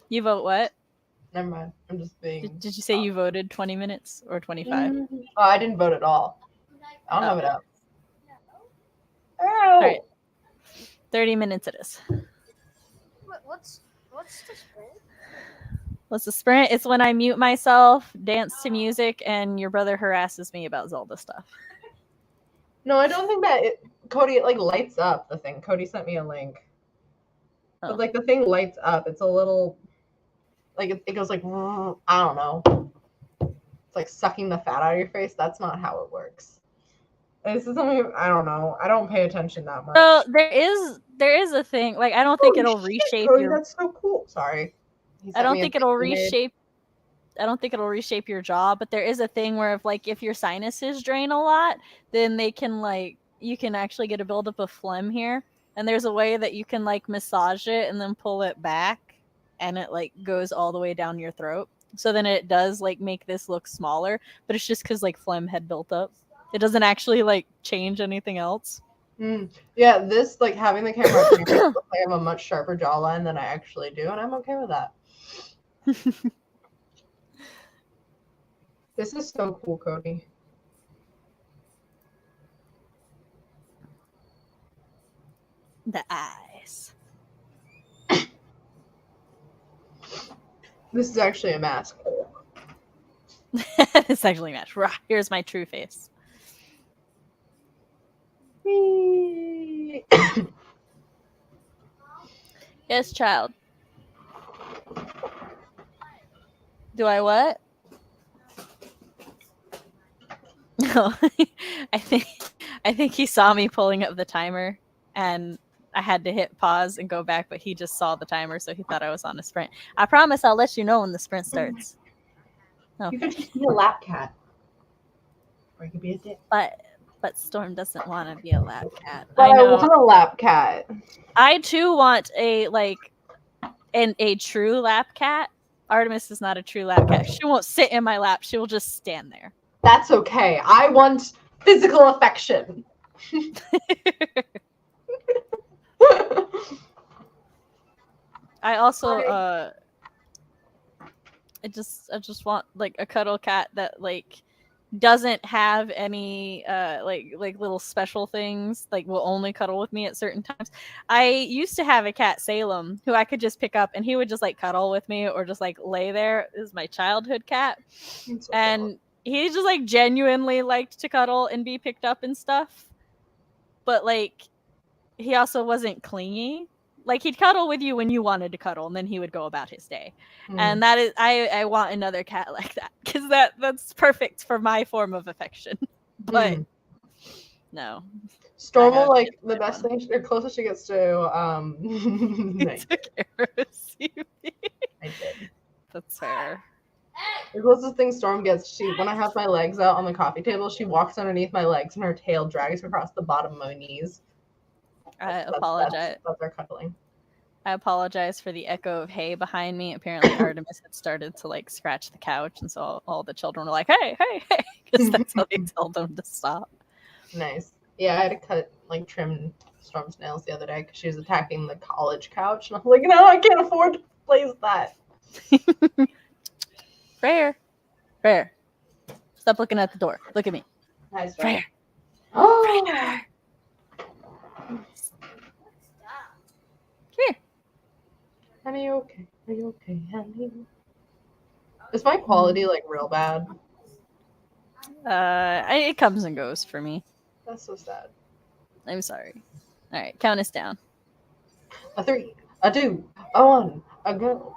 You vote what? Never mind. I'm just being. Did you say you voted 20 minutes or 25? Oh, I didn't vote at all. I don't have it up. All right. Oh. 30 minutes it is. What's the sprint? What's the sprint? It's when I mute myself, dance to music, and your brother harasses me about Zelda stuff. No, I don't think that Cody, it like lights up the thing. Cody sent me a link. Oh. But like the thing lights up. It's a little like it goes like I don't know. It's like sucking the fat out of your face. That's not how it works. This is something I don't know. I don't pay attention that much. So there is a thing. Like I don't think it'll reshape Cody, your. that's so cool. Sorry. I don't think it'll reshape. I don't think it'll reshape your jaw, but there is a thing where if your sinuses drain a lot, then they can you can actually get a buildup of phlegm here, and there's a way that you can massage it and then pull it back, and it goes all the way down your throat. So then it does make this look smaller, but it's just because phlegm had built up. It doesn't actually change anything else. Yeah, this having the camera up here, I have a much sharper jawline than I actually do, and I'm okay with that. This is so cool, Cody. The eyes. This is actually a mask. It's actually a match. Here's my true face. Yes, child. Do I what? No, I think he saw me pulling up the timer, and I had to hit pause and go back, but he just saw the timer, so he thought I was on a sprint. I promise I'll let you know when the sprint starts. Okay. You could just be a lap cat, or you could be a dick. But Storm doesn't want to be a lap cat. But I want a lap cat. I too want a true lap cat. Artemis is not a true lap cat. She won't sit in my lap. She will just stand there. That's okay. I want physical affection. I also I just want a cuddle cat that doesn't have any little special things, will only cuddle with me at certain times. I used to have a cat, Salem, who I could just pick up and he would just cuddle with me or just lay there. This is my childhood cat. So and he just genuinely liked to cuddle and be picked up and stuff. But he also wasn't clingy. He'd cuddle with you when you wanted to cuddle, and then he would go about his day. And that is, I want another cat like that because that's perfect for my form of affection. But no, Storm will the best thing, or closest she gets to. Nice. I did. That's fair. The closest thing Storm gets, when I have my legs out on the coffee table, she walks underneath my legs and her tail drags across the bottom of my knees. I apologize. That's our cuddling. I apologize for the echo of hay behind me. Apparently, Artemis had started to scratch the couch, and so all the children were like, "Hey, hey, hey!" Because that's how they tell them to stop. Nice. Yeah, I had to cut trim Storm's nails the other day because she was attacking the college couch, and I was like, "No, I can't afford to place that." Freya, Freya, stop looking at the door. Look at me. Hi, Freya. Oh. Freya. Here. Honey, okay? Are you okay, honey? Is my quality real bad? It comes and goes for me. That's so sad. I'm sorry. All right, count us down. A 3, a 2, a 1, a go.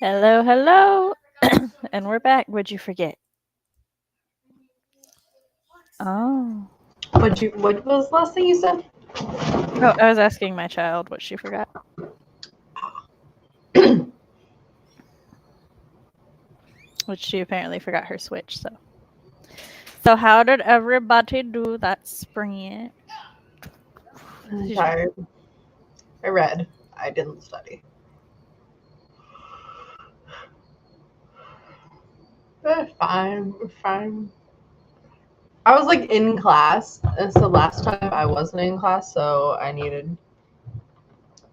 Hello, hello. And we're back. What'd you forget? Oh. What was the last thing you said? Oh, I was asking my child what she forgot. Which she apparently forgot her Switch, so. So how did everybody do that sprint? I'm tired. I read. I didn't study. Fine. I was like in class, and so last time I wasn't in class, so I needed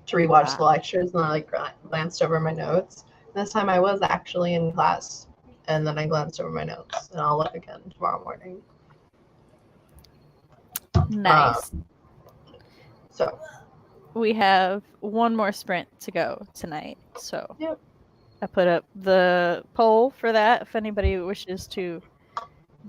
to rewatch the lectures, and I like glanced over my notes. This time I was actually in class, and then I glanced over my notes, and I'll look again tomorrow morning. Nice. So we have one more sprint to go tonight, so yep. I put up the poll for that if anybody wishes to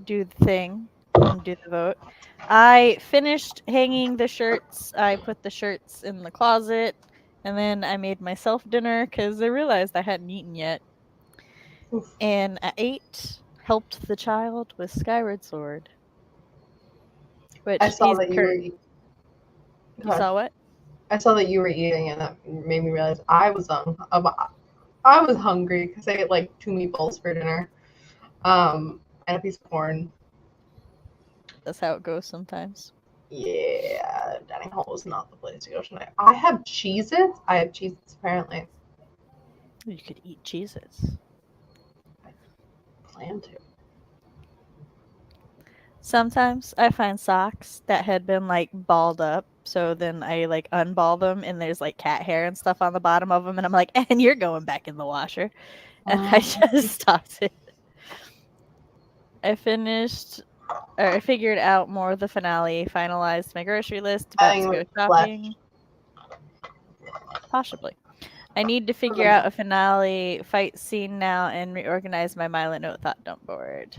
do the thing and do the vote. I finished hanging the shirts. I put the shirts in the closet, and then I made myself dinner because I realized I hadn't eaten yet. Oof. And at 8, helped the child with Skyward Sword. Which I saw he's that you were. You saw what? I saw that you were eating, and that made me realize I was hungry because I ate like 2 meatballs for dinner, and a piece of corn. That's how it goes sometimes. Yeah, dining hall was not the place to go tonight. I have Cheez-Its. I have Cheez-Its apparently. You could eat Cheez-Its. I plan to. Sometimes I find socks that had been like balled up, so then I like unball them and there's like cat hair and stuff on the bottom of them, and I'm like, and you're going back in the washer. And I just toss it. I figured out more of the finale, finalized my grocery list, about to go shopping. Possibly. I need to figure out a finale fight scene now and reorganize my Myla Note thought dump board.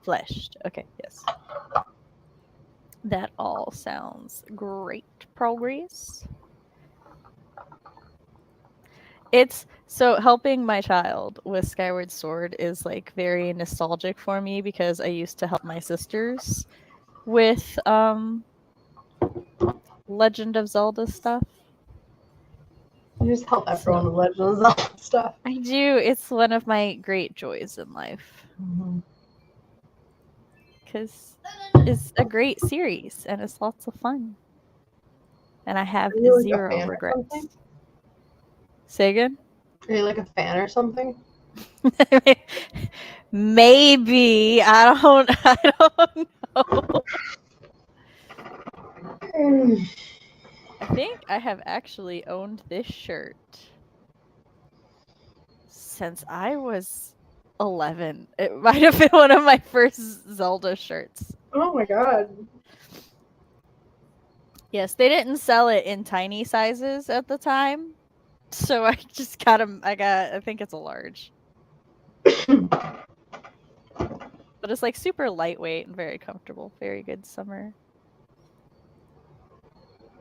Fleshed. Okay, yes. That all sounds great progress. It's so helping my child with Skyward Sword is like very nostalgic for me because I used to help my sisters with Legend of Zelda stuff. You just help everyone with Legend of Zelda stuff. I do. It's one of my great joys in life. Because it's a great series and it's lots of fun. And I have zero regrets. Say again? Are you like a fan or something? Maybe. I don't know. I think I have actually owned this shirt since I was 11. It might have been one of my first Zelda shirts. Oh my god. Yes, they didn't sell it in tiny sizes at the time. So I just got them. I think it's a large. But it's like super lightweight and very comfortable. Very good summer.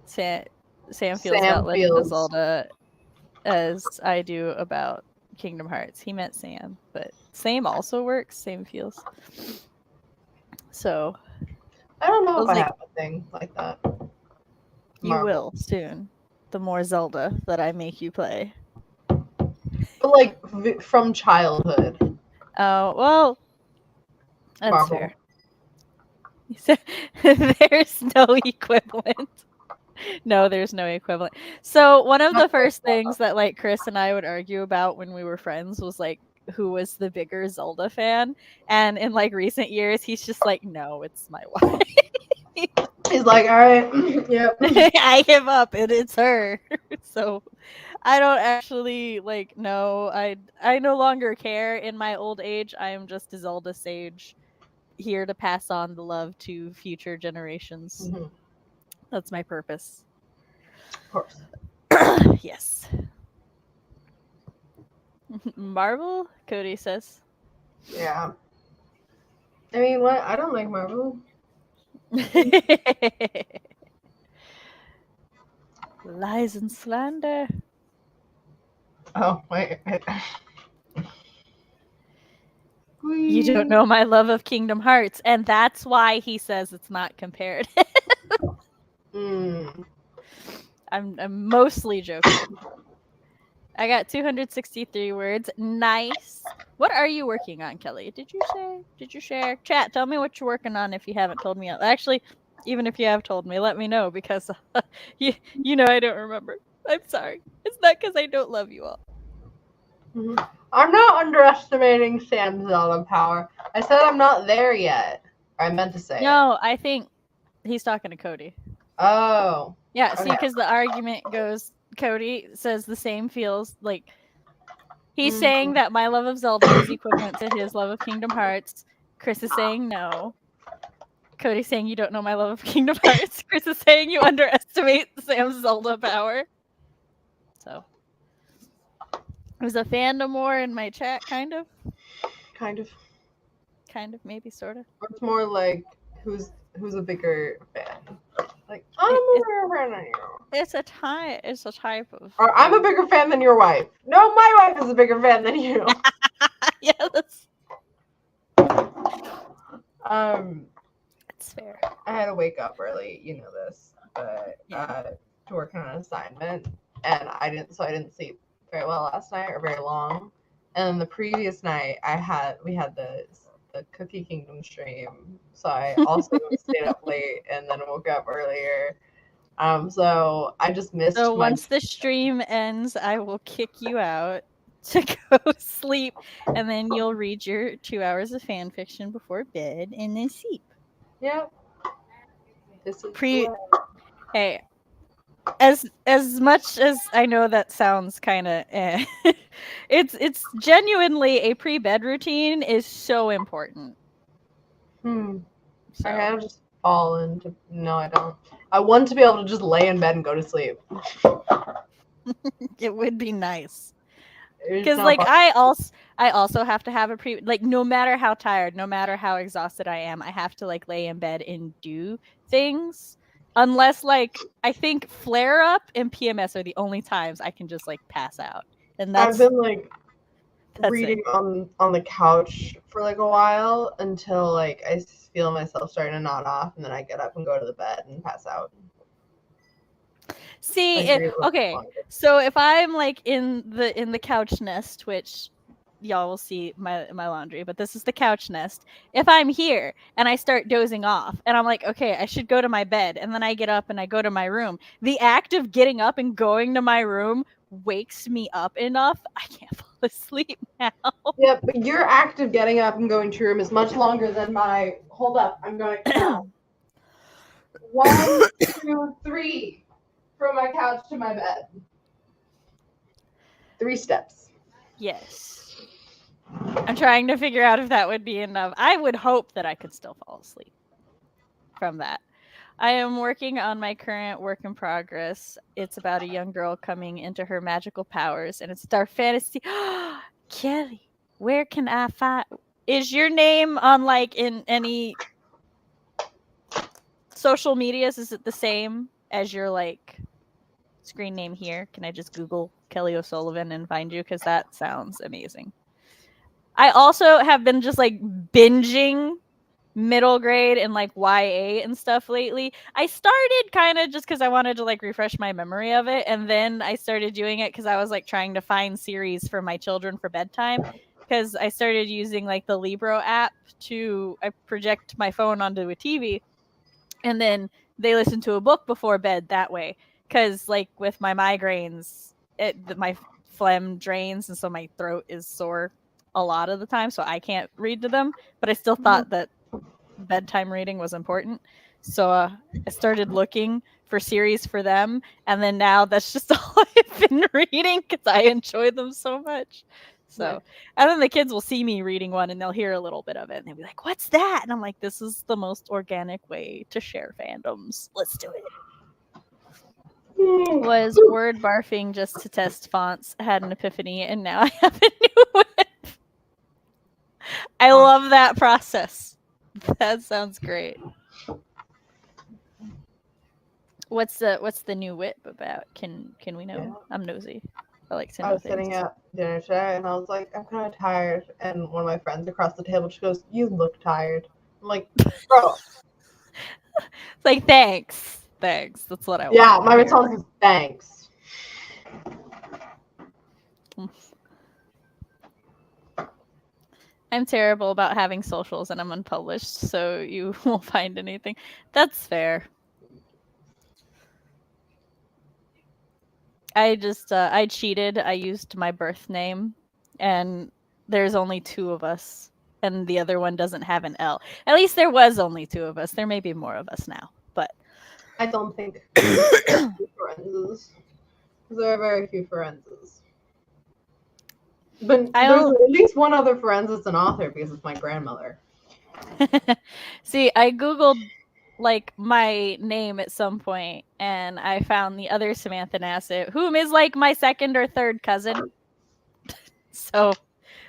Sam feels about Legend of Zelda as I do about Kingdom Hearts. He meant Sam, but same also works. Same feels. So I don't know if I have a thing like that. You will soon. The more Zelda that I make you play. But like from childhood. Oh, well, that's Marvel. fair. There's no equivalent. No, there's no equivalent. So one of the first things that like Chris and I would argue about when we were friends was like who was the bigger Zelda fan. And in like recent years, he's just like, no, it's my wife. He's like, all right, yep. I give up and it's her. So I don't actually like no, I no longer care in my old age. I am just a Zelda sage here to pass on the love to future generations. Mm-hmm. That's my purpose. Of course. Yes. Marvel? Cody says. Yeah. I mean, what? I don't like Marvel. Lies and slander. Oh, wait. You don't know my love of Kingdom Hearts, and that's why he says it's not compared. Mm. I'm mostly joking. I got 263 words. Nice. What are you working on, Kelly? Did you say? Did you share? Chat, tell me what you're working on if you haven't told me. Actually, even if you have told me, let me know because you know I don't remember. I'm sorry. It's not because I don't love you all. I'm not underestimating Sam's Zelda power. I said I'm not there yet. I meant to say it. No, I think he's talking to Cody. Oh. Yeah, see, Okay. because the argument goes, Cody says the same feels like he's saying that my love of Zelda is equivalent to his love of Kingdom Hearts. Chris is saying no. Cody's saying you don't know my love of Kingdom Hearts. Chris is saying you underestimate Sam's Zelda power. So there's a fandom war in my chat, kind of. Kind of. Kind of, maybe, sort of. Or it's more like who's a bigger fan. Like I'm a bigger fan than you. It's a type. It's a type of. Or I'm a bigger fan than your wife. No, my wife is a bigger fan than you. Yeah, that's. It's fair. I had to wake up early, you know this, but to work on an assignment, and I didn't sleep very well last night or very long. And then the previous night, we had the Cookie Kingdom stream, so I also stayed up late and then woke up earlier. So I just missed. So once the stream ends, I will kick you out to go sleep, and then you'll read your 2 hours of fan fiction before bed and then sleep. Yep. This is Hey, as much as I know that sounds kind of it's genuinely a pre-bed routine is so important. So. So. I kind of just fall into. No, I don't. I want to be able to just lay in bed and go to sleep. It would be nice. Because like I also have to have a like no matter how tired, no matter how exhausted I am, I have to like lay in bed and do things. Unless like I think flare up and PMS are the only times I can just like pass out. And that's I've been like reading on the couch for like a while until like I feel myself starting to nod off, and then I get up and go to the bed and pass out. See, okay. So if I'm like in the couch nest, which y'all will see my laundry, but this is the couch nest. If I'm here and I start dozing off and I'm like, okay, I should go to my bed, and then I get up and I go to my room, the act of getting up and going to my room wakes me up enough I can't fall asleep now. Yeah, but your act of getting up and going to your room is much longer than my. Hold up, I'm going to count. 1, 2, 3 from my couch to my bed. 3 steps. Yes. I'm trying to figure out if that would be enough. I would hope that I could still fall asleep from that. I am working on my current work in progress. It's about a young girl coming into her magical powers, and it's dark fantasy. Kelly, where can I find? Is your name on like in any social medias? Is it the same as your like screen name here? Can I just Google Kelly O'Sullivan and find you? Because that sounds amazing. I also have been just like binging middle grade and like YA and stuff lately. I started kind of just because I wanted to like refresh my memory of it, and then I started doing it because I was like trying to find series for my children for bedtime, because I started using like the Libro app to I project my phone onto a TV, and then they listen to a book before bed that way, because like with my migraines my phlegm drains, and so my throat is sore a lot of the time, so I can't read to them, but I still thought that bedtime reading was important. So I started looking for series for them, and then now that's just all I've been reading because I enjoy them so much. So, and then the kids will see me reading one and they'll hear a little bit of it and they'll be like, "What's that?" And I'm like, "This is the most organic way to share fandoms. Let's do it." Was word barfing just to test fonts, had an epiphany, and now I have a new whip. I love that process. That sounds great. What's the new whip about? Can we know? I'm nosy. I like to I know was sitting things. at dinner today and I was like, I'm kind of tired. And one of my friends across the table just goes, "You look tired." I'm like, bro. It's like, thanks. Thanks. That's what I Yeah, wanted my to hear. response is thanks. I'm terrible about having socials and I'm unpublished, so you won't find anything. That's fair. I cheated. I used my birth name, and there's only 2 of us, and the other one doesn't have an L. At least there was only 2 of us. There may be more of us now, but I don't think Ferenzes. There are very few Ferenzes. But I there's don't. at least one other Ferenz that's an author because it's my grandmother. See, I googled like my name at some point, and I found the other Samantha Nasset, whom is like my second or third cousin. So,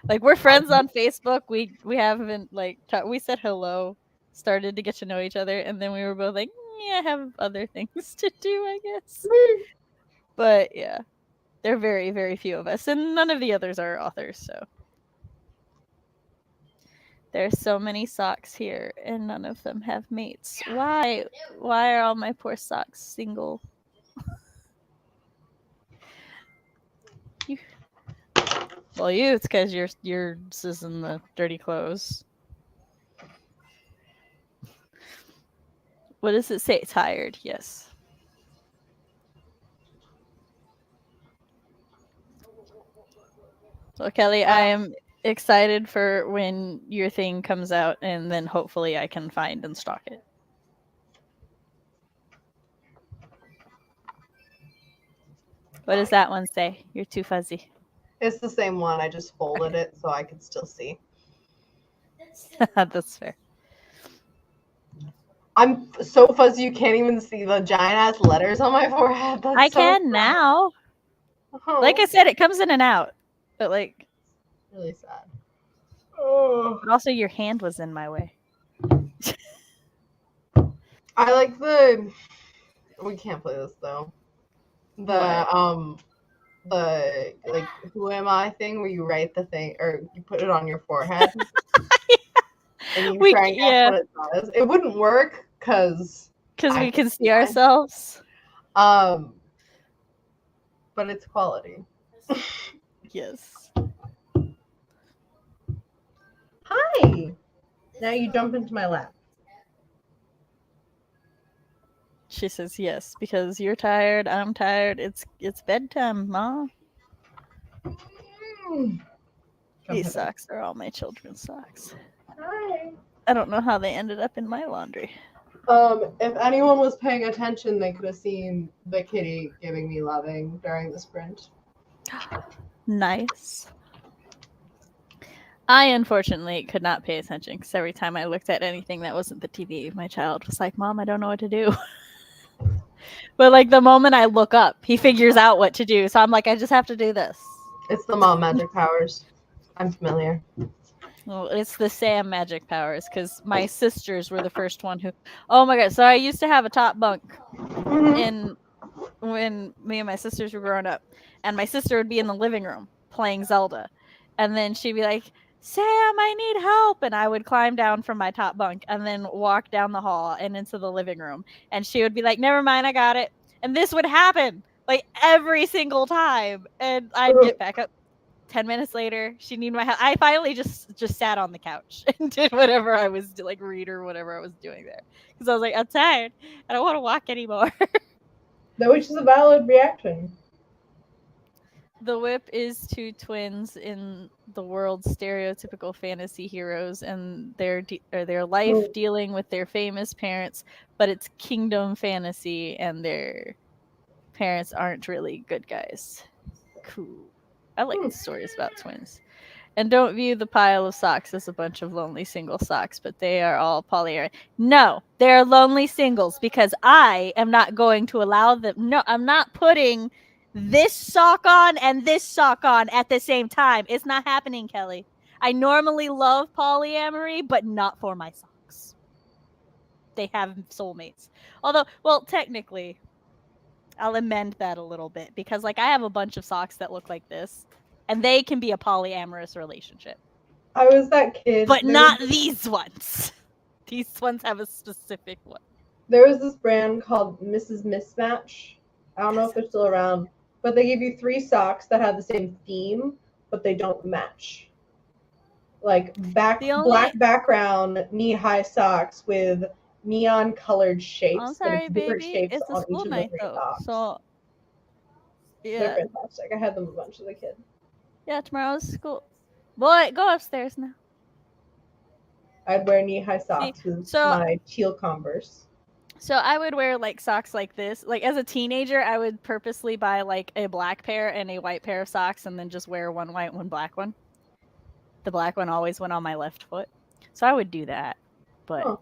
like, we're friends on Facebook. We haven't like we said hello, started to get to know each other, and then we were both like, yeah, I have other things to do, I guess. But yeah, there are very, very few of us, and none of the others are authors. So there's so many socks here, and none of them have mates. Why? Why are all my poor socks single? You. Well, it's because yours is in the dirty clothes. What does it say? Tired. Yes. So Kelly, I am excited for when your thing comes out, and then hopefully I can find and stock it. What does that one say? You're too fuzzy. It's the same one. I just folded it so I could still see. That's fair. I'm so fuzzy you can't even see the giant ass letters on my forehead. That's I so can sad. now. Oh, Like I said, it comes in and out, but like, really sad. Oh. but also your hand was in my way. I like the. We can't play this though. What? The like who am I thing where you write the thing or you put it on your forehead and you try and guess what it says. It wouldn't work because we can see ourselves. But it's quality. Yes. Hi. Now you jump into my lap. She says yes because you're tired. I'm tired. It's bedtime, Ma. These socks are all my children's socks. Hi. I don't know how they ended up in my laundry. If anyone was paying attention, they could have seen the kitty giving me loving during the sprint. Nice. I unfortunately could not pay attention because every time I looked at anything that wasn't the TV, my child was like, "Mom, I don't know what to do." But like the moment I look up, he figures out what to do. So I'm like, I just have to do this. It's the mom magic powers. I'm familiar. Well, it's the Sam magic powers because my sisters were the first one who. Oh my god! So I used to have a top bunk in when me and my sisters were growing up, and my sister would be in the living room playing Zelda, and then she'd be like, "Sam, I need help," and I would climb down from my top bunk and then walk down the hall and into the living room, and she would be like, "Never mind, I got it," and this would happen like every single time, and I'd get back up. 10 minutes later, she needed my help. I finally just sat on the couch and did whatever I was like read or whatever I was doing there because I was like, I'm tired. I don't want to walk anymore. Which is a valid reaction. The whip is 2 twins in the world's stereotypical fantasy heroes and their life dealing with their famous parents, but it's kingdom fantasy and their parents aren't really good guys. Cool. I like stories about twins. And don't view the pile of socks as a bunch of lonely single socks, but they are all polyamorous. No, they're lonely singles because I am not going to allow them. No, I'm not putting this sock on and this sock on at the same time. It's not happening, Kelly. I normally love polyamory, but not for my socks. They have soulmates. Although, well, technically, I'll amend that a little bit because like I have a bunch of socks that look like this, and they can be a polyamorous relationship, I was that kid. but not these ones. These ones have a specific one. There was this brand called Mrs. Mismatch. I don't know if they're still around, but they give you 3 socks that have the same theme, but they don't match. Like black background, knee-high socks with neon-colored shapes. I'm sorry, different baby. shapes It's a on school each of night the 3 though, socks. so They're yeah, fantastic. I had them a bunch as a kid. yeah. Tomorrow's school. Boy, go upstairs now. I'd wear knee-high socks with my teal Converse. So I would wear like socks like this. Like as a teenager, I would purposely buy like a black pair and a white pair of socks and then just wear one white, one black one. The black one always went on my left foot. So I would do that. But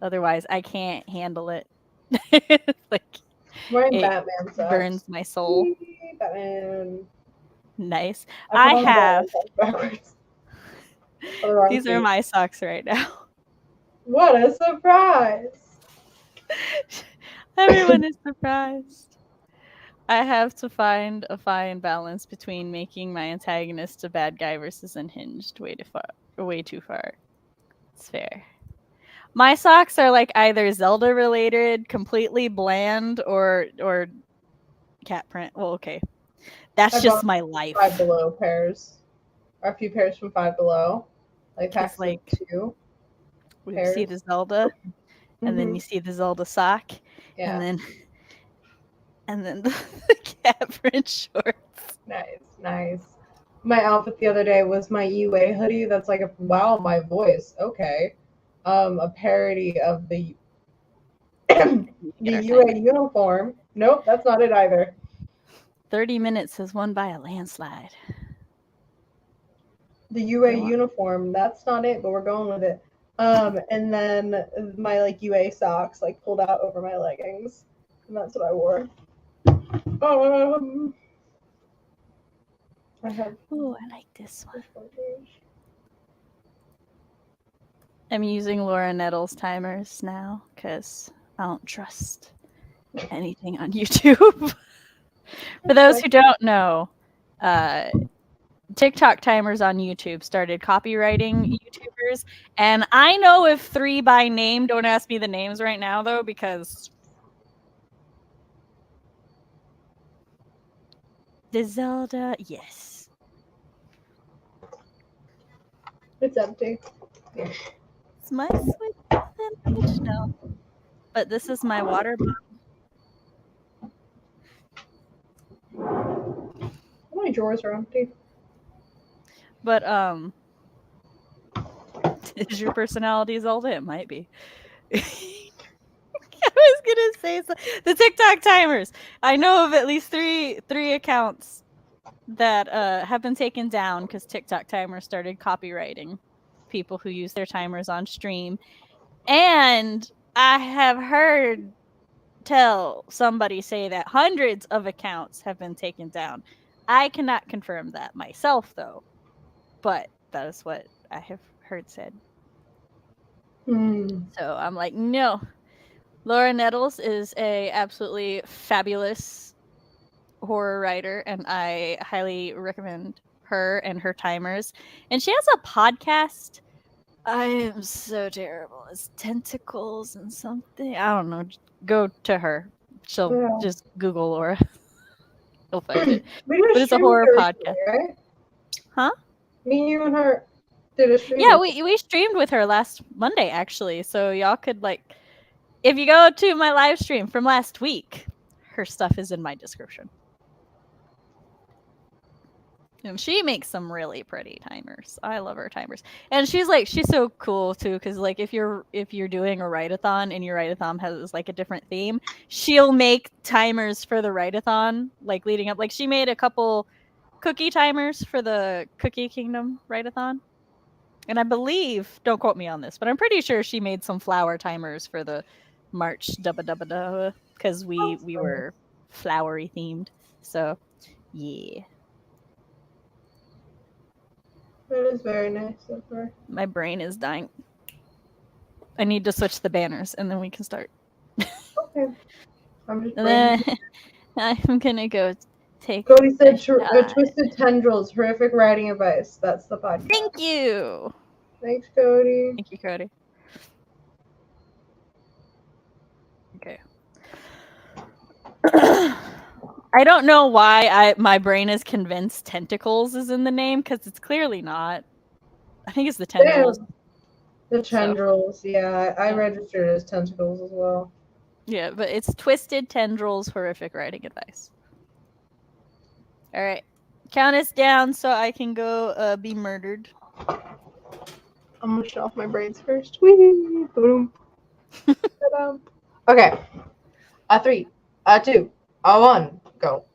otherwise I can't handle it. Like wearing it Batman socks. burns my soul. Batman. Nice. I have backwards. These are my socks right now. What a surprise! Everyone is surprised. I have to find a fine balance between making my antagonist a bad guy versus unhinged way too far. It's fair. My socks are like either Zelda related, completely bland, or cat print. Well, okay. That's just my life. 5 Below pairs. Or a few pairs from 5 Below. Like packs like 2. You see the Zelda, and then you see the Zelda sock, and then the cat print shorts. Nice. My outfit the other day was my UA hoodie. That's like my voice. Okay. A parody of the UA uniform. Nope, that's not it either. 30 minutes is won by a landslide. The UA uniform, that's not it, but we're going with it. And then my like UA socks like pulled out over my leggings, and that's what I wore. I like this one. I'm using Laura Nettles timers now because I don't trust anything on YouTube. For those who don't know, TikTok timers on YouTube started copywriting YouTubers, and I know if 3 by name. Don't ask me the names right now though, because the Zelda, yes, it's empty. It's my sweet sandwich now, but this is my water bottle. How many drawers are empty? But is your personality Zelda? It might be. I was gonna say the TikTok timers. I know of at least three accounts that have been taken down because TikTok timers started copywriting people who use their timers on stream, and I have heard somebody say that hundreds of accounts have been taken down. I cannot confirm that myself though, but that is what I have heard said. So I'm like, no. Laura Nettles is a absolutely fabulous horror writer, and I highly recommend her and her timers. And she has a podcast. I am so terrible. It's Tentacles and something. I don't know. Go to her. She'll just Google Laura. You'll find it. But it's a horror podcast. Right? Huh? Me, you, and her did a stream. Yeah, we streamed with her last Monday, actually. So y'all could, like, if you go to my live stream from last week, her stuff is in my description. And she makes some really pretty timers. I love her timers. And she's so cool too, because like if you're doing a write-a-thon and your write-a-thon has like a different theme, she'll make timers for the write-a-thon, like leading up. Like she made a couple cookie timers for the Cookie Kingdom write-a-thon. And I believe, don't quote me on this, but I'm pretty sure she made some flower timers for the March dubba dubba dubba, because we were flowery themed. So yeah. That is very nice of her. My brain is dying. I need to switch the banners and then we can start. Okay. I'm just And brain. then I'm gonna go take. Cody a said shot. Twisted Tendrils, horrific writing advice. That's the podcast. Thank you. Thanks, Cody. Thank you, Cody. Okay. I don't know why my brain is convinced tentacles is in the name because it's clearly not. I think it's the tendrils. The tendrils, yeah. I Yeah. registered as tentacles as well. Yeah, but it's Twisted Tendrils, horrific writing advice. All right. Count us down so I can go be murdered. I'm gonna shut off my brains first. Whee! Boom. Okay. A 3, a 2, a 1, go.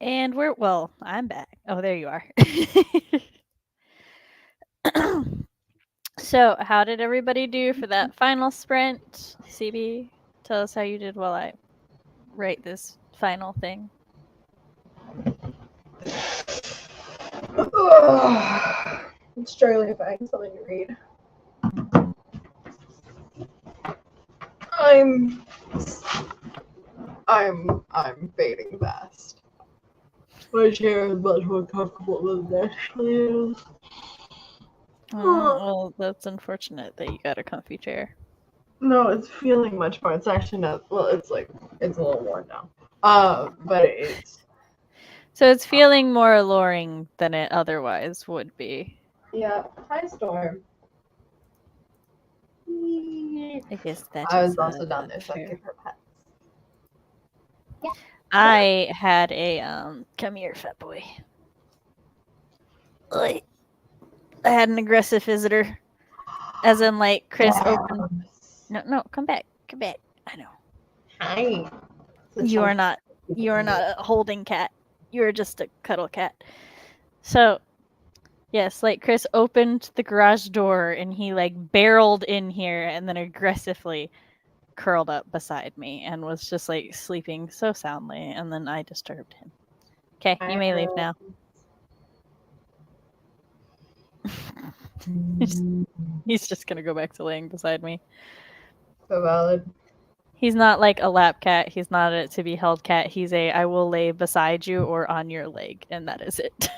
And I'm back. Oh, there you are. So, how did everybody do for that final sprint? CB, tell us how you did while I write this final thing. I'm struggling to find something to read. I'm fading fast. My chair is much more comfortable than this is. Well, that's unfortunate that you got a comfy chair. No, it's feeling much more. It's actually not. Well, it's a little worn now. But it's. So it's feeling more alluring than it otherwise would be. Yeah. Hi, Storm. I guess that I is was also down there fair. checking her pets. I had a come here, fat boy. Oi. I had an aggressive visitor. As in like Chris opened. No, come back. Come back. I know. Hi. You are not a holding cat. You are just a cuddle cat. So yes, like Chris opened the garage door and he like barreled in here and then aggressively curled up beside me and was just like sleeping so soundly, and then I disturbed him. Okay, you may leave now. He's just gonna go back to laying beside me. So valid. He's not like a lap cat. He's not a to be held cat. He's a I will lay beside you or on your leg, and that is it.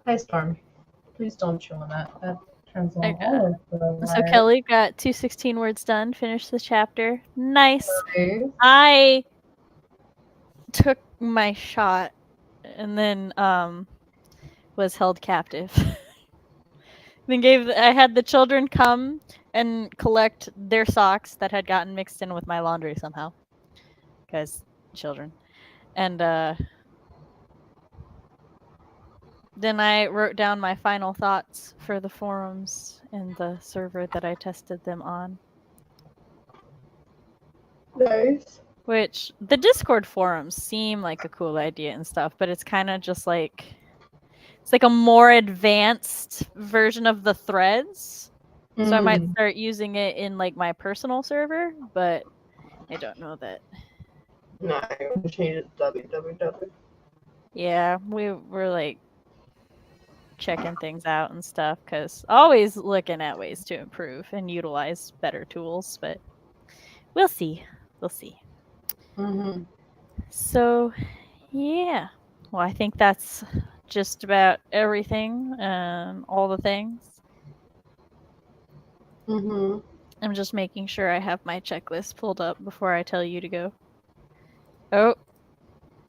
Hi, Storm. Please don't chew on that. That turns on Okay. all of the So Kelly got 2 16 words done. Finished the chapter. Nice. Okay. I took my shot and then was held captive. Then I had the children come and collect their socks that had gotten mixed in with my laundry somehow. Because children. And then I wrote down my final thoughts for the forums in the server that I tested them on. Nice. Which the Discord forums seem like a cool idea and stuff, but it's kind of just like it's like a more advanced version of the threads. So I might start using it in like my personal server, but I don't know that. No, I'm gonna change it to www. Yeah, we were like checking things out and stuff because always looking at ways to improve and utilize better tools, but we'll see. We'll see. So, yeah. Well, I think that's just about everything, all the things. I'm just making sure I have my checklist pulled up before I tell you to go. Oh,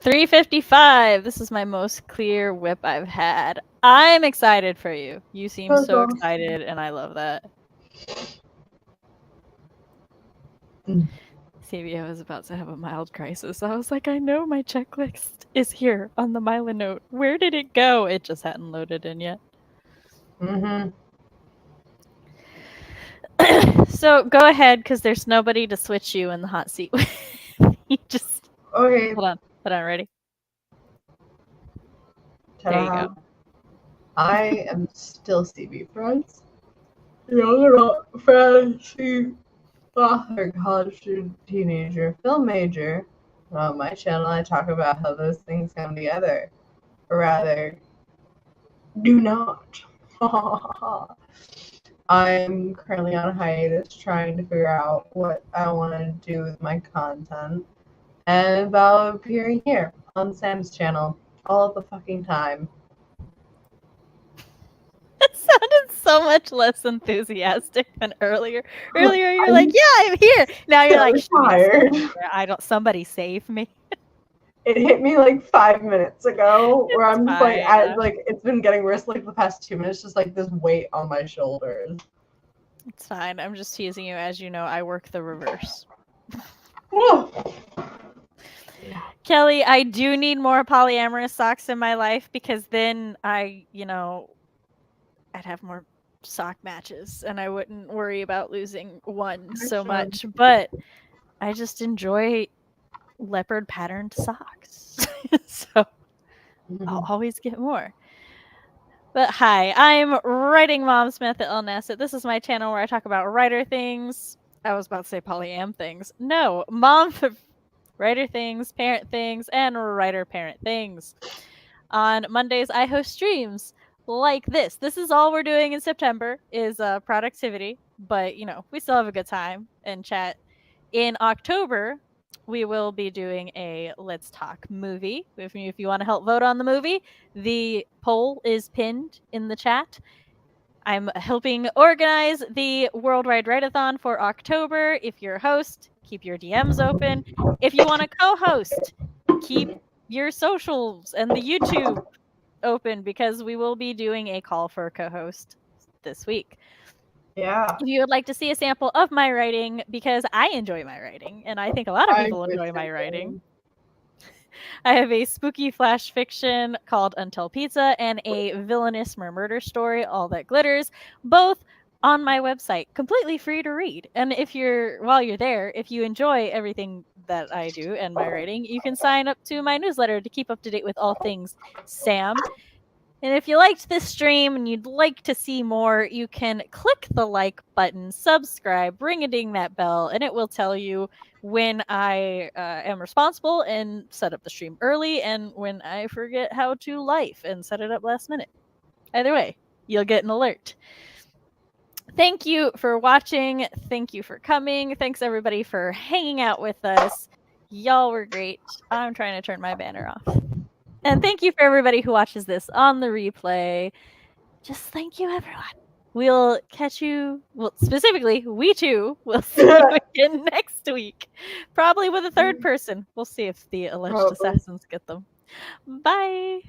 3:55. This is my most clear whip I've had. I'm excited for you. You seem so excited, and I love that. CBO was about to have a mild crisis. I was like, I know my checklist is here on the Mila note. Where did it go? It just hadn't loaded in yet. So go ahead, because there's nobody to switch you in the hot seat with. You just Okay. hold on, ready? There you go. I am still CB Ferrenz. Young fantasy author, college student, teenager, film major. On my channel, I talk about how those things come together. Or rather, do not. I'm currently on a hiatus trying to figure out what I want to do with my content. And about appearing here on Sam's channel all of the fucking time. It sounded so much less enthusiastic than earlier. Earlier you're like, yeah, I'm here. Now you're like, tired. Somebody save me. It hit me like 5 minutes ago, where It's I'm just like it's been getting worse like the past 2 minutes, just like this weight on my shoulders. It's fine. I'm just teasing you. As you know, I work the reverse. Kelly, I do need more polyamorous socks in my life because then I'd have more sock matches and I wouldn't worry about losing one so much. But I just enjoy leopard patterned socks. So I'll always get more. But hi, I'm Writing Mom Samantha at Nasset. This is my channel where I talk about writer things. I was about to say polyam things. No, mom writer things, parent things, and writer parent things. On Mondays, I host streams like this. This is all we're doing in September is productivity, but you know, we still have a good time and chat. In October, we will be doing a Let's Talk movie. If you want to help vote on the movie, the poll is pinned in the chat. I'm helping organize the Worldwide Writeathon for October. If you're a host, keep your DMs open. If you want to co-host, keep your socials and the YouTube open because we will be doing a call for a co-host this week. Yeah. If you would like to see a sample of my writing, because I enjoy my writing, and I think a lot of people enjoy my writing. I have a spooky flash fiction called Until Pizza and a villainous murder story, All That Glitters, both on my website, completely free to read. And while you're there, if you enjoy everything that I do and my writing, you can sign up to my newsletter to keep up to date with all things Sam. And if you liked this stream and you'd like to see more, you can click the like button, subscribe, ring a ding that bell, and it will tell you when I am responsible and set up the stream early and when I forget how to life and set it up last minute. Either way, you'll get an alert. Thank you for watching. Thank you for coming. Thanks everybody for hanging out with us. Y'all were great. I'm trying to turn my banner off. And thank you for everybody who watches this on the replay. Just thank you, everyone. We'll catch you. Well, specifically, we two will see you again next week. Probably with a third person. We'll see if the alleged assassins get them. Bye.